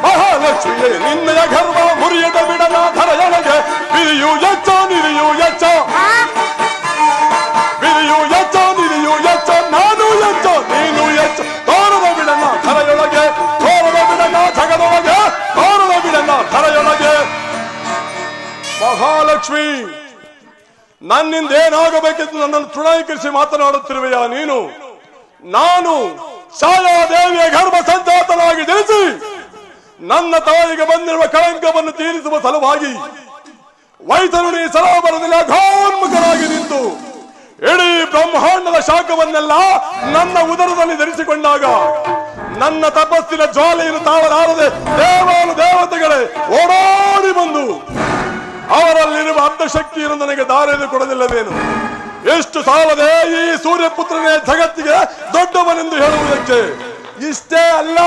ಮಹಾಲಕ್ಷ್ಮಿಯೇ ನಿನ್ನಯ ಗರ್ವ ಮುರಿಯದ ಬಿಡಲ ಧರೆಯೊಳಗೆ. ಬಿರಿಯು ಎಚ್ಚ ನಿರಿಯು ಎಚ್ಚ ಬಿರಿಯು ಎಚ್ಚ ನಿರಿಯು ಎಚ್ಚ ನಾನು ಎಚ್ಚ ನೀನು ಎಚ್ಚ. ತೋರದ ಬಿಡನ ಧರೆಯೊಳಗೆ ತೋರದ ಬಿಡನ ಜಗದೊಳಗೆ ತೋರದ ಬಿಡನ ಧರೆಯೊಳಗೆ. ಮಹಾಲಕ್ಷ್ಮಿ ನನ್ನಿಂದ ಏನಾಗಬೇಕೆಂದು ನನ್ನನ್ನು ತೃಣೀಕರಿಸಿ ಮಾತನಾಡುತ್ತಿರುವೆಯಾ ನೀನು? ನಾನು ಛಾಯಾದೇವಿಯ ಗರ್ಭ ಸಂಜಾತನಾಗಿ ಜನಿಸಿ ನನ್ನ ತಾಯಿಗೆ ಬಂದಿರುವ ಕಳಂಕವನ್ನು ತೀರಿಸುವ ಸಲುವಾಗಿ ವೈತರುಣಿ ಸರೋವರದಲ್ಲಿ ಅಘೋನ್ಮುಖರಾಗಿ ನಿಂತು ಇಡೀ ಬ್ರಹ್ಮಾಂಡದ ಶಾಖವನ್ನೆಲ್ಲ ನನ್ನ ಉದರದಲ್ಲಿ ಧರಿಸಿಕೊಂಡಾಗ ನನ್ನ ತಪಸ್ಸಿನ ಜ್ವಾಲೆಯನ್ನು ತಾಳಲಾರದೆ ದೇವಾನು ದೇವತೆಗಳೇ ಓಡಾಡಿ ಬಂದು ಅವರಲ್ಲಿರುವ ಅರ್ಧಶಕ್ತಿಯನ್ನು ನನಗೆ ದಾರಿಯನ್ನು ಕೊಡಲಿಲ್ಲವೇನು? ಎಷ್ಟು ಸಾಲದೆ ಈ ಸೂರ್ಯಪುತ್ರನೇ ಜಗತ್ತಿಗೆ ದೊಡ್ಡವನೆಂದು ಹೇಳುವುದಕ್ಕೆ. ಇಷ್ಟೇ ಅಲ್ಲ,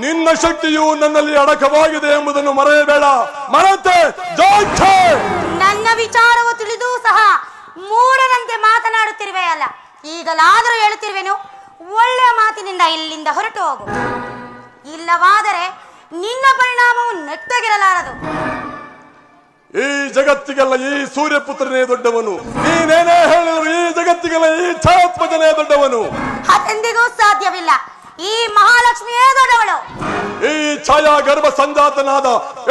ನಿನ್ನ ಶಕ್ತಿಯು ನನ್ನಲ್ಲಿ ಅಡಕವಾಗಿದೆ ಎಂಬುದನ್ನು ಮರೆಯಬೇಡ. ಮರೆತೆ ಜೋಕ್ಷೆ. ನನ್ನ ವಿಚಾರವು ತಿಳಿದು ಸಹ ಮೂಢನಂತೆ ಮಾತನಾಡುತ್ತಿರುವೆಯಲ್ಲ. ಈಗಲಾದರೂ ಹೇಳುತ್ತಿರುವೆನು, ಒಳ್ಳೆಯ ಮಾತಿನಿಂದ ಇಲ್ಲಿಂದ ಹೊರಟು ಹೋಗು. ಇಲ್ಲವಾದರೆ ನಿನ್ನ ಪರಿಣಾಮವು ನೆಟ್ಟಗಿರಲಾರದು. ಈ ಜಗತ್ತಿಗೆಲ್ಲ ಈ ಸೂರ್ಯಪುತ್ರನೇ ದೊಡ್ಡವನು. ನೀನೇನೇ ಹೇಳಿದ್ರು ಈ ಜಗತ್ತಿಗೆಲ್ಲ ಈ ಛಾಯಾತ್ಮಜನೇ ದೊಡ್ಡವನು. ಅದೆಂದಿಗೂ ಸಾಧ್ಯವಿಲ್ಲ. ಈ ಮಹಾಲಕ್ಷ್ಮಿಯೇ ದೊಡ್ಡವಳು. ಈ ಛಾಯಾ ಗರ್ಭ ಸಂಜಾತನಾದ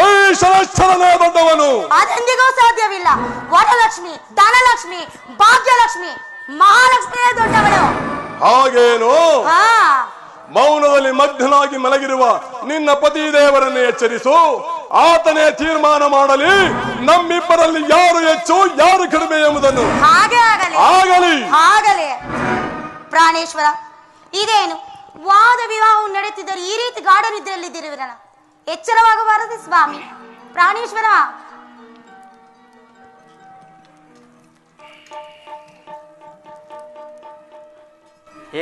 ಈ ಶರಶ್ಚರನೇ ದೊಡ್ಡವನು. ಅದೆಂದಿಗೂ ಸಾಧ್ಯವಿಲ್ಲ. ವರಲಕ್ಷ್ಮಿ, ಧನಲಕ್ಷ್ಮಿ, ಭಾಗ್ಯಲಕ್ಷ್ಮಿ, ಮಹಾಲಕ್ಷ್ಮಿಯೇ ದೊಡ್ಡವಳು. ಹಾಗೇನು? ಮೌನದಲ್ಲಿ ಮಗ್ನನಾಗಿ ಮಲಗಿರುವ ನಿನ್ನ ಪತಿ ದೇವರನ್ನೇ ಎಚ್ಚರಿಸು. ಆತನೇ ತೀರ್ಮಾನ ಮಾಡಲಿ ನಮ್ಮಿಬ್ಬರಲ್ಲಿ ಯಾರು ಹೆಚ್ಚು ಯಾರು ಕಡಿಮೆ ಎಂಬುದನ್ನು. ಹಾಗೆ ಆಗಲಿ. ಪ್ರಾಣೇಶ್ವರ, ಇದೇನು ವಾದ ವಿವಾಹವು ನಡೆಯುತ್ತಿದ್ದರೆ ಈ ರೀತಿ ಗಾಢ ನಿದ್ರೆಯಲ್ಲಿದ್ದಿರುವಿರಲ್ಲ. ಎಚ್ಚರವಾಗಬಾರದು ಸ್ವಾಮಿ. ಪ್ರಾಣೇಶ್ವರ,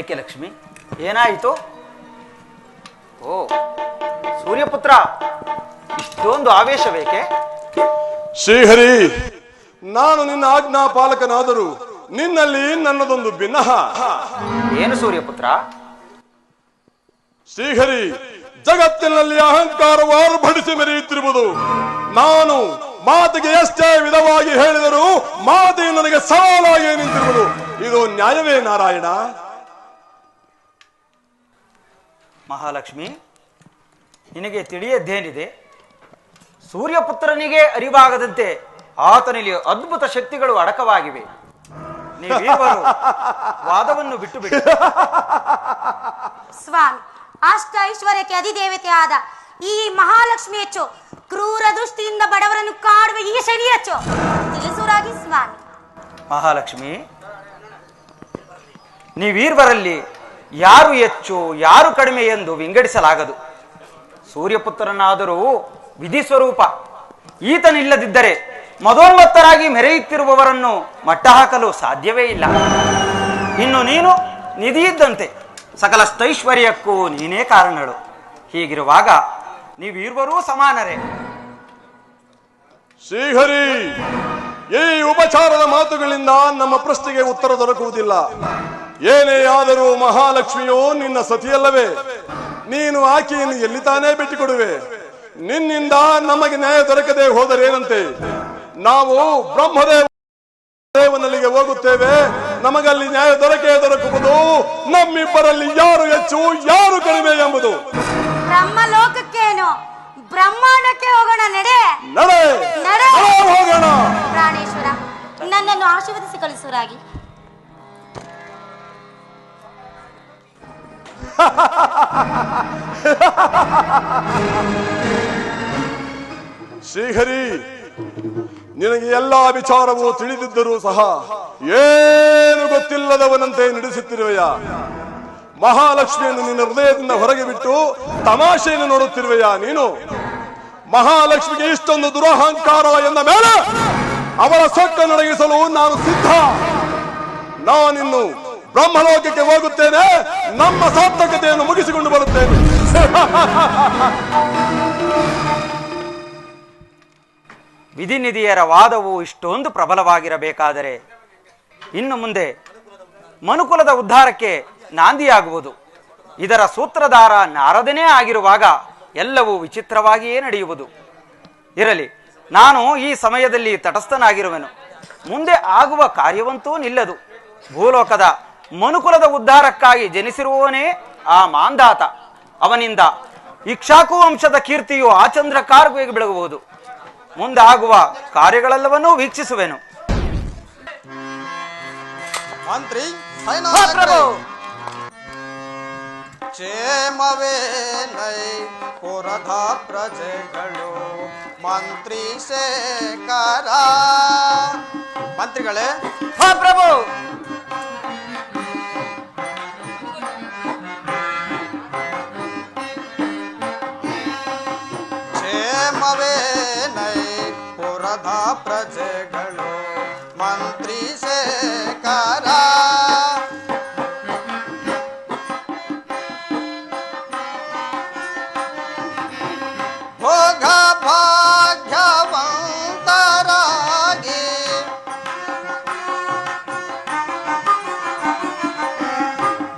ಏಕೆ ಲಕ್ಷ್ಮಿ, ಏನಾಯಿತು? ಓ ಸೂರ್ಯಪುತ್ರ, ಇಷ್ಟೊಂದು ಆವೇಶ ಬೇಕೆ? ಶ್ರೀಹರಿ, ನಾನು ನಿನ್ನ ಆಜ್ಞಾ ಪಾಲಕನಾದರೂ ನಿನ್ನಲ್ಲಿ ನನ್ನದೊಂದು ಭಿನ್ನಹ. ಏನು ಸೂರ್ಯಪುತ್ರ? ಶ್ರೀಹರಿ, ಜಗತ್ತಿನಲ್ಲಿ ಅಹಂಕಾರವು ಆರ್ಭಟಿಸಿ ಮೆರೆಯುತ್ತಿರುವುದು. ನಾನು ಮಾತಿಗೆ ಎಷ್ಟೇ ವಿಧವಾಗಿ ಹೇಳಿದರೂ ಮಾತಿಗೆ ನನಗೆ ಸವಾಲಾಗಿ ನಿಂತಿರುವುದು. ಇದು ನ್ಯಾಯವೇ ನಾರಾಯಣ? ಮಹಾಲಕ್ಷ್ಮಿ, ನಿನಗೆ ತಿಳಿಯದ್ದೇನಿದೆ? ಸೂರ್ಯಪುತ್ರನಿಗೆ ಅರಿವಾಗದಂತೆ ಆತನಲ್ಲಿ ಅದ್ಭುತ ಶಕ್ತಿಗಳು ಅಡಕವಾಗಿವೆ. ನೀವಿಬ್ಬರು ವಾದವನ್ನು ಬಿಟ್ಟು ಬಿಡಿ. ಸ್ವಾಮಿ, ಅಷ್ಟ ಐಶ್ವರ್ಯಕ್ಕೆ ಅಧಿದೇವತೆಯಾದ ಈ ಮಹಾಲಕ್ಷ್ಮಿ ಹೆಚ್ಚು, ಕ್ರೂರ ದೃಷ್ಟಿಯಿಂದ ಬಡವರನ್ನು ಕಾಡುವ ಈ ಶನಿ ಹೆಚ್ಚು, ತಿಳಿಸುರಾಗಿ ಸ್ವಾಮಿ. ಮಹಾಲಕ್ಷ್ಮಿ, ನೀವೀರ್ವರಲ್ಲಿ ಯಾರು ಹೆಚ್ಚು ಯಾರು ಕಡಿಮೆ ಎಂದು ವಿಂಗಡಿಸಲಾಗದು. ಸೂರ್ಯಪುತ್ರನಾದರೂ ವಿಧಿ ಸ್ವರೂಪ. ಈತನಿಲ್ಲದಿದ್ದರೆ ಮದೋನ್ಮತ್ತರಾಗಿ ಮೆರೆಯುತ್ತಿರುವವರನ್ನು ಮಟ್ಟ ಹಾಕಲು ಸಾಧ್ಯವೇ ಇಲ್ಲ. ಇನ್ನು ನೀನು ನಿಧಿಯಿದ್ದಂತೆ ಸಕಲ ಸ್ಥೈಶ್ವರ್ಯಕ್ಕೂ ನೀನೇ ಕಾರಣಳು. ಹೀಗಿರುವಾಗ ನೀವಿರುವರೂ ಸಮಾನರೇ. ಶ್ರೀಹರಿ, ಈ ಉಪಚಾರದ ಮಾತುಗಳಿಂದ ನಮ್ಮ ಪ್ರಶ್ನೆಗೆ ಉತ್ತರ ದೊರಕುವುದಿಲ್ಲ. ಏನೇ ಆದರೂ ಮಹಾಲಕ್ಷ್ಮಿಯೋ ನಿನ್ನ ಸತಿಯಲ್ಲವೇ? ನೀನು ಆಕೆಯನ್ನು ಎಲ್ಲಿ ತಾನೇ ಬಿಟ್ಟುಕೊಡುವೆ? ನಿನ್ನಿಂದ ನಮಗೆ ನ್ಯಾಯ ದೊರಕದೆ ಹೋದರೇನಂತೆ? ನಾವು ಬ್ರಹ್ಮದೇವನಲ್ಲಿಗೆ ಹೋಗುತ್ತೇವೆ. ನಮಗಲ್ಲಿ ನ್ಯಾಯ ದೊರಕುವುದು ನಮ್ಮಿಬ್ಬರಲ್ಲಿ ಯಾರು ಹೆಚ್ಚು ಯಾರು ಕಡಿಮೆ ಎಂಬುದು. ಬ್ರಹ್ಮಲೋಕಕ್ಕೇನು ಬ್ರಹ್ಮಾಂಡಕ್ಕೆ ಹೋಗೋಣ. ನಡೆ ಹೋಗೋಣ. ಪ್ರಾಣೇಶ್ವರ, ನನ್ನನ್ನು ಆಶೀರ್ವದಿಸಿ ಕಳಿಸುವರಾಗಿ. ಶ್ರೀಹರಿ, ನಿನಗೆ ಎಲ್ಲಾ ವಿಚಾರವೂ ತಿಳಿದಿದ್ದರೂ ಸಹ ಏನು ಗೊತ್ತಿಲ್ಲದವನಂತೆ ನಡೆಸುತ್ತಿರುವೆಯ. ಮಹಾಲಕ್ಷ್ಮಿಯನ್ನು ನಿನ್ನ ಹೃದಯದಿಂದ ಹೊರಗೆ ಬಿಟ್ಟು ತಮಾಷೆಯನ್ನು ನೋಡುತ್ತಿರುವೆಯ ನೀನು. ಮಹಾಲಕ್ಷ್ಮಿಗೆ ಇಷ್ಟೊಂದು ದುರಹಂಕಾರ ಎಂದ ಮೇಲೆ ಅವಳ ಸೊಕ್ಕನ್ನೊಣಗಿಸಲು ನಾನು ಸಿದ್ಧ. ನಾನಿನ್ನು ಬ್ರಹ್ಮಲೋಕಕ್ಕೆ ಹೋಗುತ್ತೇನೆ, ನಮ್ಮ ಸಾರ್ಥಕತೆಯನ್ನು ಮುಗಿಸಿಕೊಂಡು ಬರುತ್ತೇನೆ. ವಿಧಿನಿಧಿಯರ ವಾದವು ಇಷ್ಟೊಂದು ಪ್ರಬಲವಾಗಿರಬೇಕಾದರೆ ಇನ್ನು ಮುಂದೆ ಮನುಕುಲದ ಉದ್ಧಾರಕ್ಕೆ ನಾಂದಿಯಾಗುವುದು. ಇದರ ಸೂತ್ರಧಾರ ನಾರದನೇ ಆಗಿರುವಾಗ ಎಲ್ಲವೂ ವಿಚಿತ್ರವಾಗಿಯೇ ನಡೆಯುವುದು. ಇರಲಿ, ನಾನು ಈ ಸಮಯದಲ್ಲಿ ತಟಸ್ಥನಾಗಿರುವೆನು. ಮುಂದೆ ಆಗುವ ಕಾರ್ಯವಂತೂ ನಿಲ್ಲದು. ಭೂಲೋಕದ ಮನುಕುಲದ ಉದ್ಧಾರಕ್ಕಾಗಿ ಜನಿಸಿರುವವನೇ ಆ ಮಾಂಧಾತ. ಅವನಿಂದ ಇಕ್ಷಾಕು ವಂಶದ ಕೀರ್ತಿಯು ಆಚಂದ್ರ ಕಾರ್ಗುವಿಗೆ ಬೆಳಗುವುದು. ಮುಂದಾಗುವ ಕಾರ್ಯಗಳೆಲ್ಲವನ್ನೂ ವೀಕ್ಷಿಸುವೆನು. ಮಂತ್ರಿ ಕ್ಷೇಮವೇ ನೈ ಪುರದ ಪ್ರಜೆಗಳು ಮಂತ್ರಿ ಶೇಖರ. ಮಂತ್ರಿಗಳೇ, ಹಾ ಪ್ರಭು. ಕ್ಷೇಮವೇ ನೈ ಪುರದ ಪ್ರಜೆಗಳು ಮಂತ್ರಿ ಶೇಖರ. ಭೋಗ ಭಾಗ್ಯವಂತರಾಗಿ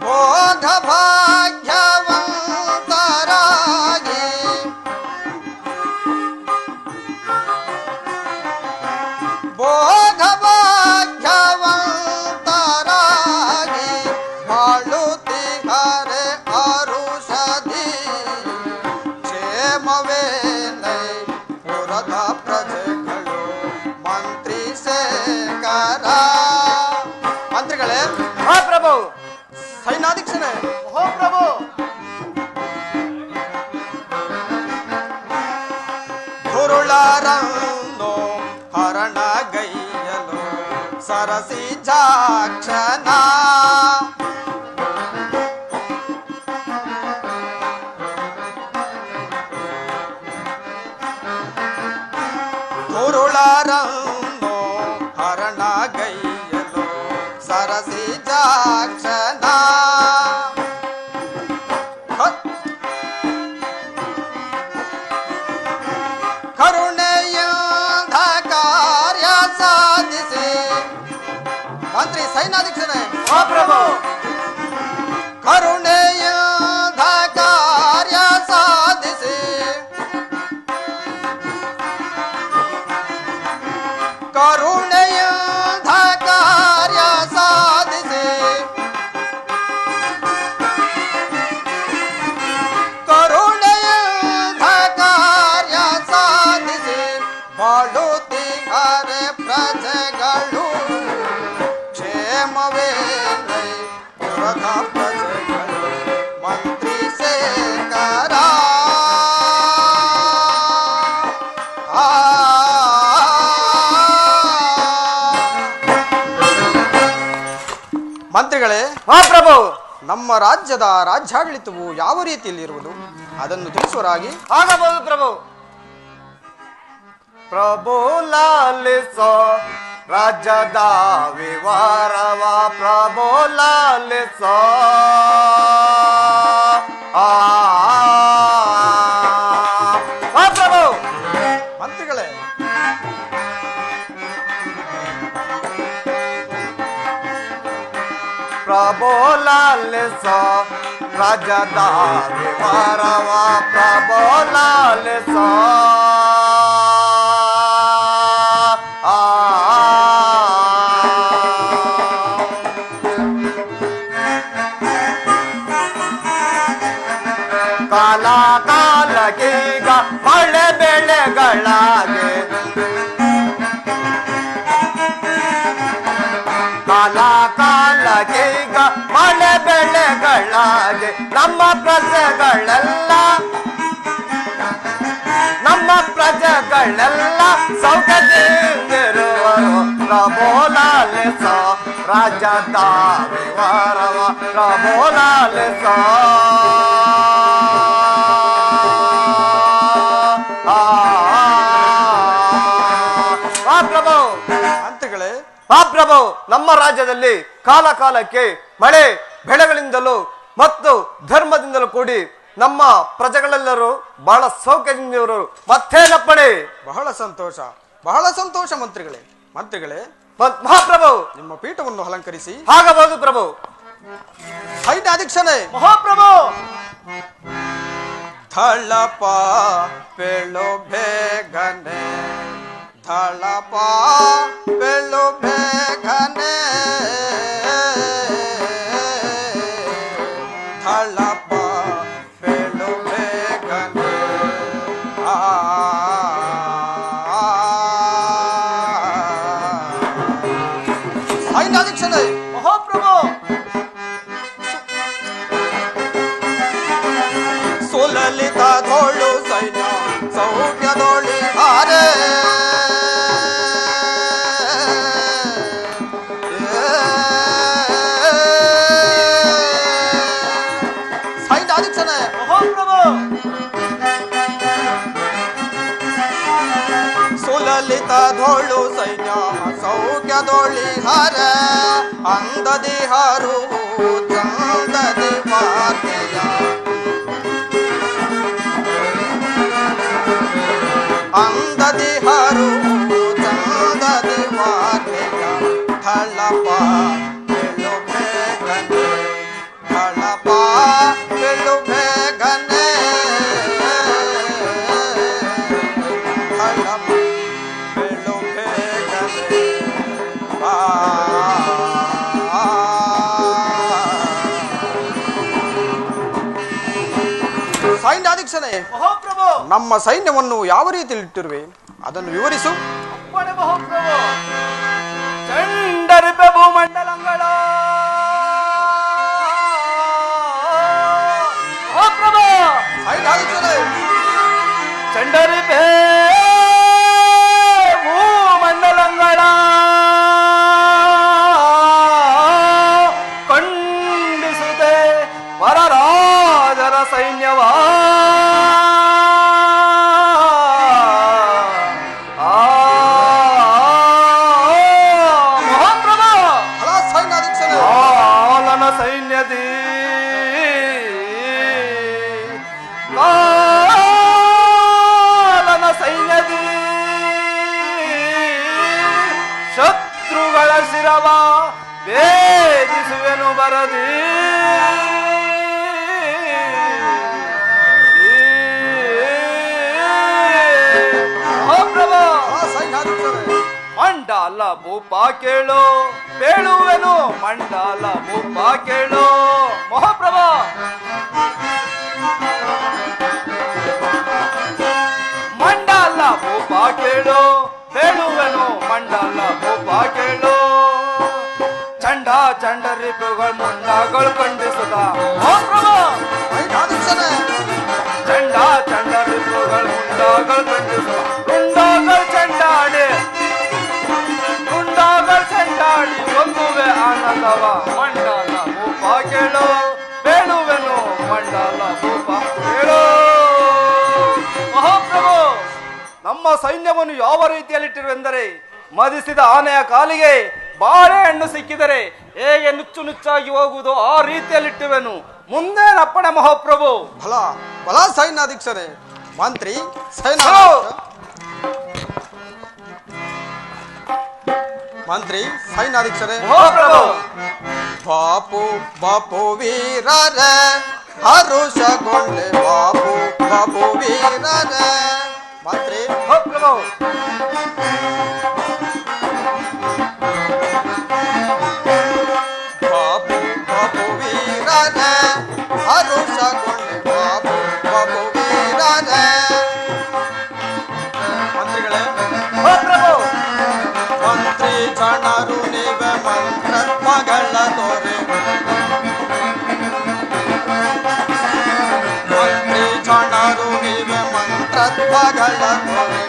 ಭೋಗ ಭಾಗ್ಯವಂತರಾಗಿ ಭೋಗ ಭಾಗ್ಯವಂತರಾಗಿ ಬಾಳುತ್ತಿಹರೆ ಅರುಷಧಿ. ಕ್ಷೇಮವೇ ನೈ ಪುರದ ಪ್ರಜೆಗಳು ಮಂತ್ರಿ ಶೇಖರ. ಮಂತ್ರಿಗಳೇ, ಹಾ ಪ್ರಭು. ಸೈನ್ಯಾಧೀಕ್ಷರೇ, ಹೋ ಪ್ರಭು. ಧುರುಳರನ್ನು ಹರಣಗೈಯಲು ಸರಸಿ ಜಾಕ್ಷನ. ಧುರುಳರನ್ನು ಹರಣಗೈಯಲು ಸರಸಿ ಜಾಕ್ಷನ. ಕರುಣೆಯಿಂದ ಕಾರ್ಯ ಸಾಧಿಸಿ. ಮಂತ್ರಿ ಸೈನ್ಯಾಧೀಕ್ಷರೇ, ಹಾ ಪ್ರಭು. ಕರುಣೆಯಿಂದ ಕಾರ್ಯ ಸಾಧಿಸಿ. ಕರುಣೆಯಿಂದ ಕಾರ್ಯ ಸಾಧಿಸಿ. ಕರುಣೆಯಿಂದ ಕಾರ್ಯ ಸಾಧಿಸಿ ಬಾಳುತ್ತಿಹರೆ ಪ್ರಜೆಗಳು. ಕ್ಷೇಮವೇ ನೈ ಪುರದ ಪ್ರಜೆಗಳು ಮಂತ್ರಿ ಶೇಖರ. ಮಂತ್ರಿಗಳೇ, ಹಾ ಪ್ರಭು. ನಮ್ಮ ರಾಜ್ಯದ ರಾಜ್ಯಾಡಳಿತವು ಯಾವ ರೀತಿಯಲ್ಲಿರುವುದು ಅದನ್ನು ತಿಳಿಸುವರಾಗಿ. ಆಗಬಹುದು ಪ್ರಭು. ಪ್ರಭು ಲಾಲಿಸೋ ರಾಜ್ಯದ ವಿವರವ ಪ್ರಭು ಲಾಲಿಸೋ. ಪ್ರಭು. ಮಂತ್ರಿಗಳೇ, ಪ್ರಭು ಲಾಲಿಸೋ ರಾಜ್ಯದ ವಿವರವ ಪ್ರಭು ಲಾಲಿಸೋ. ಕಾಲ ಕಾಲಕ್ಕೀಗ ಮಳೆ ಬೆಳೆಗಳಾಗೆ ಕಾಲ ಕಾಲಕ್ಕೀಗ ಮಳೆ ಬೆಳೆಗಳಾಗೆ ನಮ್ಮ ಪ್ರಜೆಗಳೆಲ್ಲ ಪ್ರಜೆಗಳೆಲ್ಲ ಸೌಖ್ಯದಿಂದಿರುವರು ಪ್ರಭೋ ಲಾಲಿಸ ರಾಜ್ಯದ ವಿವರವ ಪ್ರಭೋ ಲಾಲಿಸ ಪ್ರಭು ಮಂತ್ರಿಗಳೇ, ಪ್ರಭು ನಮ್ಮ ರಾಜ್ಯದಲ್ಲಿ ಕಾಲ ಕಾಲಕ್ಕೆ ಮಳೆ ಬೆಳೆಗಳಿಂದಲೂ ಮತ್ತು ಧರ್ಮದಿಂದಲೂ ಕೂಡಿ ನಮ್ಮ ಪ್ರಜೆಗಳೆಲ್ಲರೂ ಬಹಳ ಸೌಖ್ಯದಿಂದಿರುವರು. ಮತ್ತೇನಪ್ಪಣೆ? ಬಹಳ ಸಂತೋಷ, ಬಹಳ ಸಂತೋಷ ಮಂತ್ರಿಗಳೇ. ಮಂತ್ರಿಗಳೇ, ಮಹಾಪ್ರಭು ನಿಮ್ಮ ಪೀಠವನ್ನು ಅಲಂಕರಿಸಿ. ಆಗಬಹುದು ಪ್ರಭು. ಸೈನ್ಯಾಧೀಕ್ಷನೇ, ಮಹಾಪ್ರಭು ಥಳಪ ಪೆಳು ಬೇಗನೆ, ಥಳಪ ಪೆಳು ಬೇಗನೆ, ಥಳಪ ಪೆಳು ಬೇಗನೆ. ಸೈನ್ಯಾಧೀಕ್ಷನೇ, ಮಹಾಪ್ರಭು ಸುಲಲಿತ ಧೋಳು ಸೈನ್ಯ ಸೌಖ್ಯದೋಳಿ ಹಾರೆ. ಸೈನ್ಯಾಧೀಕ್ಷನೇ, ಮಹಾಪ್ರಭು ಸುಲಲಿತ ಧೋಳು ಸೈನ್ಯ ಸೌಖ್ಯದೋಳಿ ಹಾರ. ಅಂದದಿ ಹಾರು ಚಂದದಿ ಮಾತೆಯ, ಅಂದದಿ ಹಾರು ಚಂದದಿ ಮಾತೆಯ. ಥಳಪ ಬೆಳು ಬೇಗನೆ, ಥಳಪ ಬೆಳು ಬೇಗನೆ, ಥಳಪ ಬೆಳು ಬೇಗನೆ. ಸೈನ್ಯಾಧೀಕ್ಷನೇ, ಮಹಾಪ್ರಭು ನಮ್ಮ ಸೈನ್ಯವನ್ನು ಯಾವ ರೀತಿಯಲ್ಲಿ ಇಟ್ಟಿರುವೆ ಅದನ್ನು ವಿವರಿಸು. ಅಪ್ಪಣೆ ಮಹಾಪ್ರಭು. ಚಂಡರಿಪೆ ಭೂಮಂಡಲಂಗಳ ಮಹಾಪ್ರಭು. ಸೈನ್ಯಾಧೀಕ್ಷನೇ, ಚಂಡರಿಪೆ ಭೂಮಂಡಲಂಗಳ ಖಂಡಿಸುತ್ತೆ ವರರಾಜರ ಸೈನ್ಯವ. ಮಹಾಪ್ರಭು ಅಲ ಸೈನ್ಯಾಧೀಕ್ಷನೇ, ಕಾಲನ ಸೈನ್ಯದಿ ಕಾಲನ ಸೈನ್ಯದಿ ಶತ್ರುಗಳ ಶಿರವ ಭೇದಿಸುವೆನು ಬರದಿ. ಮಹಾಪ್ರಭು ಅಲ ಸೈನ್ಯಾಧೀಕ್ಷನೇ, ಮಂಡಲ ಭೂಪ ಕೇಳು ಬೇಳುವೆನು ಮಂಡಲ ಭೂಪ ಕೇಳು. ಮಹಾಪ್ರಭು ಮಂಡಲ ಭೂಪ ಕೇಳು ಬೇಳುವೆನು ಮಂಡಲ ಭೂಪ ಕೇಳು. ಚಂಡ ಚಂಡರಿಪುಗಳು ಮುಂಡಗಳು ಖಂಡಿಸುತ್ತ. ಮಹಾಪ್ರಭು ಸೈನ್ಯಾಧೀಕ್ಷನೇ, ಚಂಡ ಚಂಡರಿಪುಗಳು ಮುಂಡಗಳು ಖಂಡಿಸುತ್ತ. ಮುಂಡಗಳು ಚಂಡಾಡಿ ಗುಂಡಾಗಳು ಚೆಂಡಾಡಿ ಒಂದುವೆ ಆನಂದವ ಮಂಡಲ ಭೂಪ ಕೇಳು ಬೇಡುವೆನು ಮಂಡಲ ಭೂಪ ಕೇಳು. ಮಹಾಪ್ರಭು ನಮ್ಮ ಸೈನ್ಯವನ್ನು ಯಾವ ರೀತಿಯಲ್ಲಿಟ್ಟಿರುವೆಂದರೆ ಮದಿಸಿದ ಆನೆಯ ಕಾಲಿಗೆ ಬಾಳೆಹಣ್ಣು ಸಿಕ್ಕಿದರೆ ಹೇಗೆ ನುಚ್ಚು ನುಚ್ಚಾಗಿ ಹೋಗುವುದು ಆ ರೀತಿಯಲ್ಲಿಟ್ಟಿರುವೆನು. ಮುಂದೆ ನಪ್ಪಣೆ ಮಹಾಪ್ರಭು. ಬಲ ಬಲ ಸೈನ್ಯಾಧೀಕ್ಷರೇ. ಮಂತ್ರಿ ಸೈನ್ಯಾಧೀಕ್ಷ, ಮಂತ್ರಿ ಸೈನ್ಯಾಧೀಕ್ಷರೇ. ಮಹಾಪ್ರಭು ಬಾಪು ಬಾಪು ವೀರರ ಹರುಷಗೊಂಡೆ, ಬಾಪು ಬಾಪು ವೀರರ. ಮಂತ್ರಿ ಮಹಾಪ್ರಭು ಬಾಪು ಬಾಪು ವೀರರ ಹರುಷಗೊಂಡೆ, ಬಾಪು ಬಾಪು ವೀರರ. ಮಂತ್ರಿಗಳೇ, ಮಹಾಪ್ರಭು ಮಂತ್ರಿ ಜನರು ನೀವೆ ಮಂತ್ರ ಮಗಳ ತೋರೆ. ಮಂತ್ರಿ ಜನರು ನೀವೆ ಮಂತ್ರ ಮಗಳ ತೋರೆ.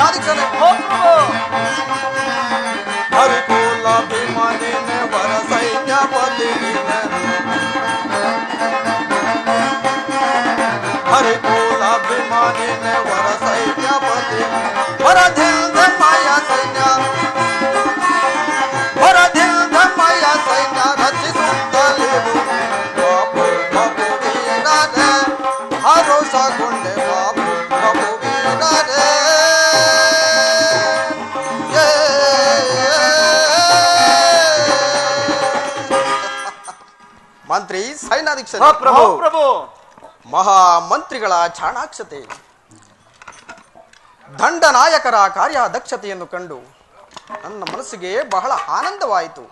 ಸೈನ್ಯಾಧೀಶನೇ. ಹರಿಕುಲಾಭಿಮಾನಿನೇ ವರ ಸೈನ್ಯಪತಿ ನೀನೆ. ಹರಿಕುಲಾಭಿಮಾನಿನೇ ವರ ಸೈನ್ಯಪತಿ ವರದಿಂದ ಮಾಯ ಸೈನ್ಯ ವರದಿಂದ ಮಾಯ ಸೈನ್ಯ ರಚಿಸುತ್ತಲೇವು ಬಾಬು ಬಾಬು ವೀರರೇ ಹರೋಸಗೊಂಡೆ ಬಾಬು ಬಾಬು ವೀರರೇ. ಮಂತ್ರಿ ಸೈನ್ಯಾಧೀಕ್ಷ ಪ್ರಭು ಮಹಾಮಂತ್ರಿಗಳ ಚಾಣಾಕ್ಷತೆ, ದಂಡನಾಯಕರ ಕಾರ್ಯದಕ್ಷತೆಯನ್ನು ಕಂಡು ನನ್ನ ಮನಸ್ಸಿಗೆ ಬಹಳ ಆನಂದವಾಯಿತು.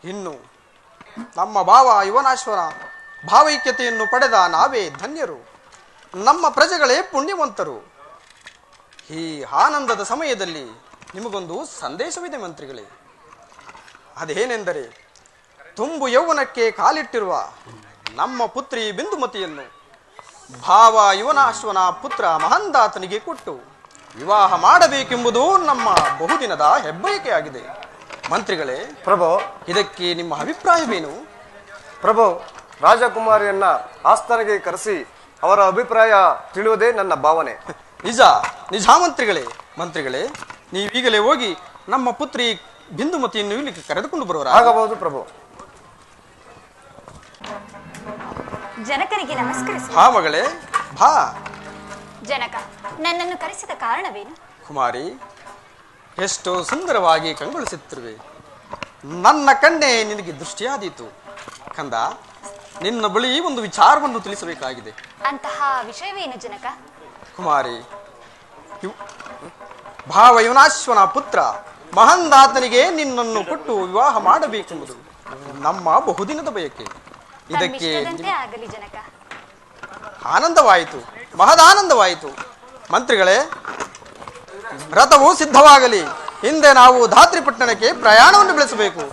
ಇನ್ನು ನಮ್ಮ ಭಾವ ಯುವನಾಶ್ವರ ಭಾವೈಕ್ಯತೆಯನ್ನು ಪಡೆದ ನಾವೇ ಧನ್ಯರು, ನಮ್ಮ ಪ್ರಜೆಗಳೇ ಪುಣ್ಯವಂತರು. ಈ ಆನಂದದ ಸಮಯದಲ್ಲಿ ನಿಮಗೊಂದು ಸಂದೇಶವಿದೆ ಮಂತ್ರಿಗಳೇ. ಅದೇನೆಂದರೆ, ತುಂಬು ಯೌವನಕ್ಕೆ ಕಾಲಿಟ್ಟಿರುವ ನಮ್ಮ ಪುತ್ರಿ ಬಿಂದುಮತಿಯನ್ನು ಭಾವ ಯುವನಾಶ್ವನ ಪುತ್ರ ಮಹಂದಾತನಿಗೆ ಕೊಟ್ಟು ವಿವಾಹ ಮಾಡಬೇಕೆಂಬುದು ನಮ್ಮ ಬಹುದಿನದ ಹೆಬ್ಬಯಕೆಯಾಗಿದೆ. ಮಂತ್ರಿಗಳೇ, ಪ್ರಭು ಇದಕ್ಕೆ ನಿಮ್ಮ ಅಭಿಪ್ರಾಯವೇನು? ಪ್ರಭು, ರಾಜಕುಮಾರಿಯನ್ನ ಆಸ್ಥಾನಕ್ಕೆ ಕರೆಸಿ ಅವರ ಅಭಿಪ್ರಾಯ ತಿಳಿಯುವುದೇ ನನ್ನ ಭಾವನೆ. ನಿಜ ನಿಜ ಮಂತ್ರಿಗಳೇ, ನೀವೀಗಲೇ ಹೋಗಿ ನಮ್ಮ ಪುತ್ರಿ ಬಿಂದುಮತಿಯನ್ನು ಇಲ್ಲಿಗೆ ಕರೆದುಕೊಂಡು ಬರುವರ? ಆಗಬಹುದು ಪ್ರಭು. ಜನಕರಿಗೆ ನಮಸ್ಕರಿಸಿ. ಹಾ ಮಗಳೇ, ಭಾ. ಜನಕ, ನನ್ನನ್ನು ಕರೆಸಿದ ಕಾರಣವೇನು? ಕುಮಾರಿ, ಎಷ್ಟೋ ಸುಂದರವಾಗಿ ಕಂಗೊಳಿಸುತ್ತಿರುವೆ. ನನ್ನ ಕಣ್ಣೆ ನಿನಗೆ ದೃಷ್ಟಿಯಾದೀತು. ಕಂದ, ನಿನ್ನ ಬಳಿ ಒಂದು ವಿಚಾರವನ್ನು ತಿಳಿಸಬೇಕಾಗಿದೆ. ಅಂತಹ ವಿಷಯವೇನು ಜನಕ? ಕುಮಾರಿ, ಭಾವ ಯುವನಾಶ್ವನ ಪುತ್ರ ಮಹಂದಾತನಿಗೆ ನಿನ್ನನ್ನು ಕೊಟ್ಟು ವಿವಾಹ ಮಾಡಬೇಕೆಂಬುದು ನಮ್ಮ ಬಹುದಿನದ ಬಯಕೆ. ಇದಕ್ಕೆ ಆಗಲಿ ಜನಕ. ಆನಂದವಾಯಿತು, ಮಹದಾನಂದವಾಯಿತು. ಮಂತ್ರಿಗಳೇ, ರಥವು ಸಿದ್ಧವಾಗಲಿ. ಹಿಂದೆ ನಾವು ಧಾತ್ರಿಪಟ್ಟಣಕ್ಕೆ ಪ್ರಯಾಣವನ್ನು ಬೆಳೆಸಬೇಕು.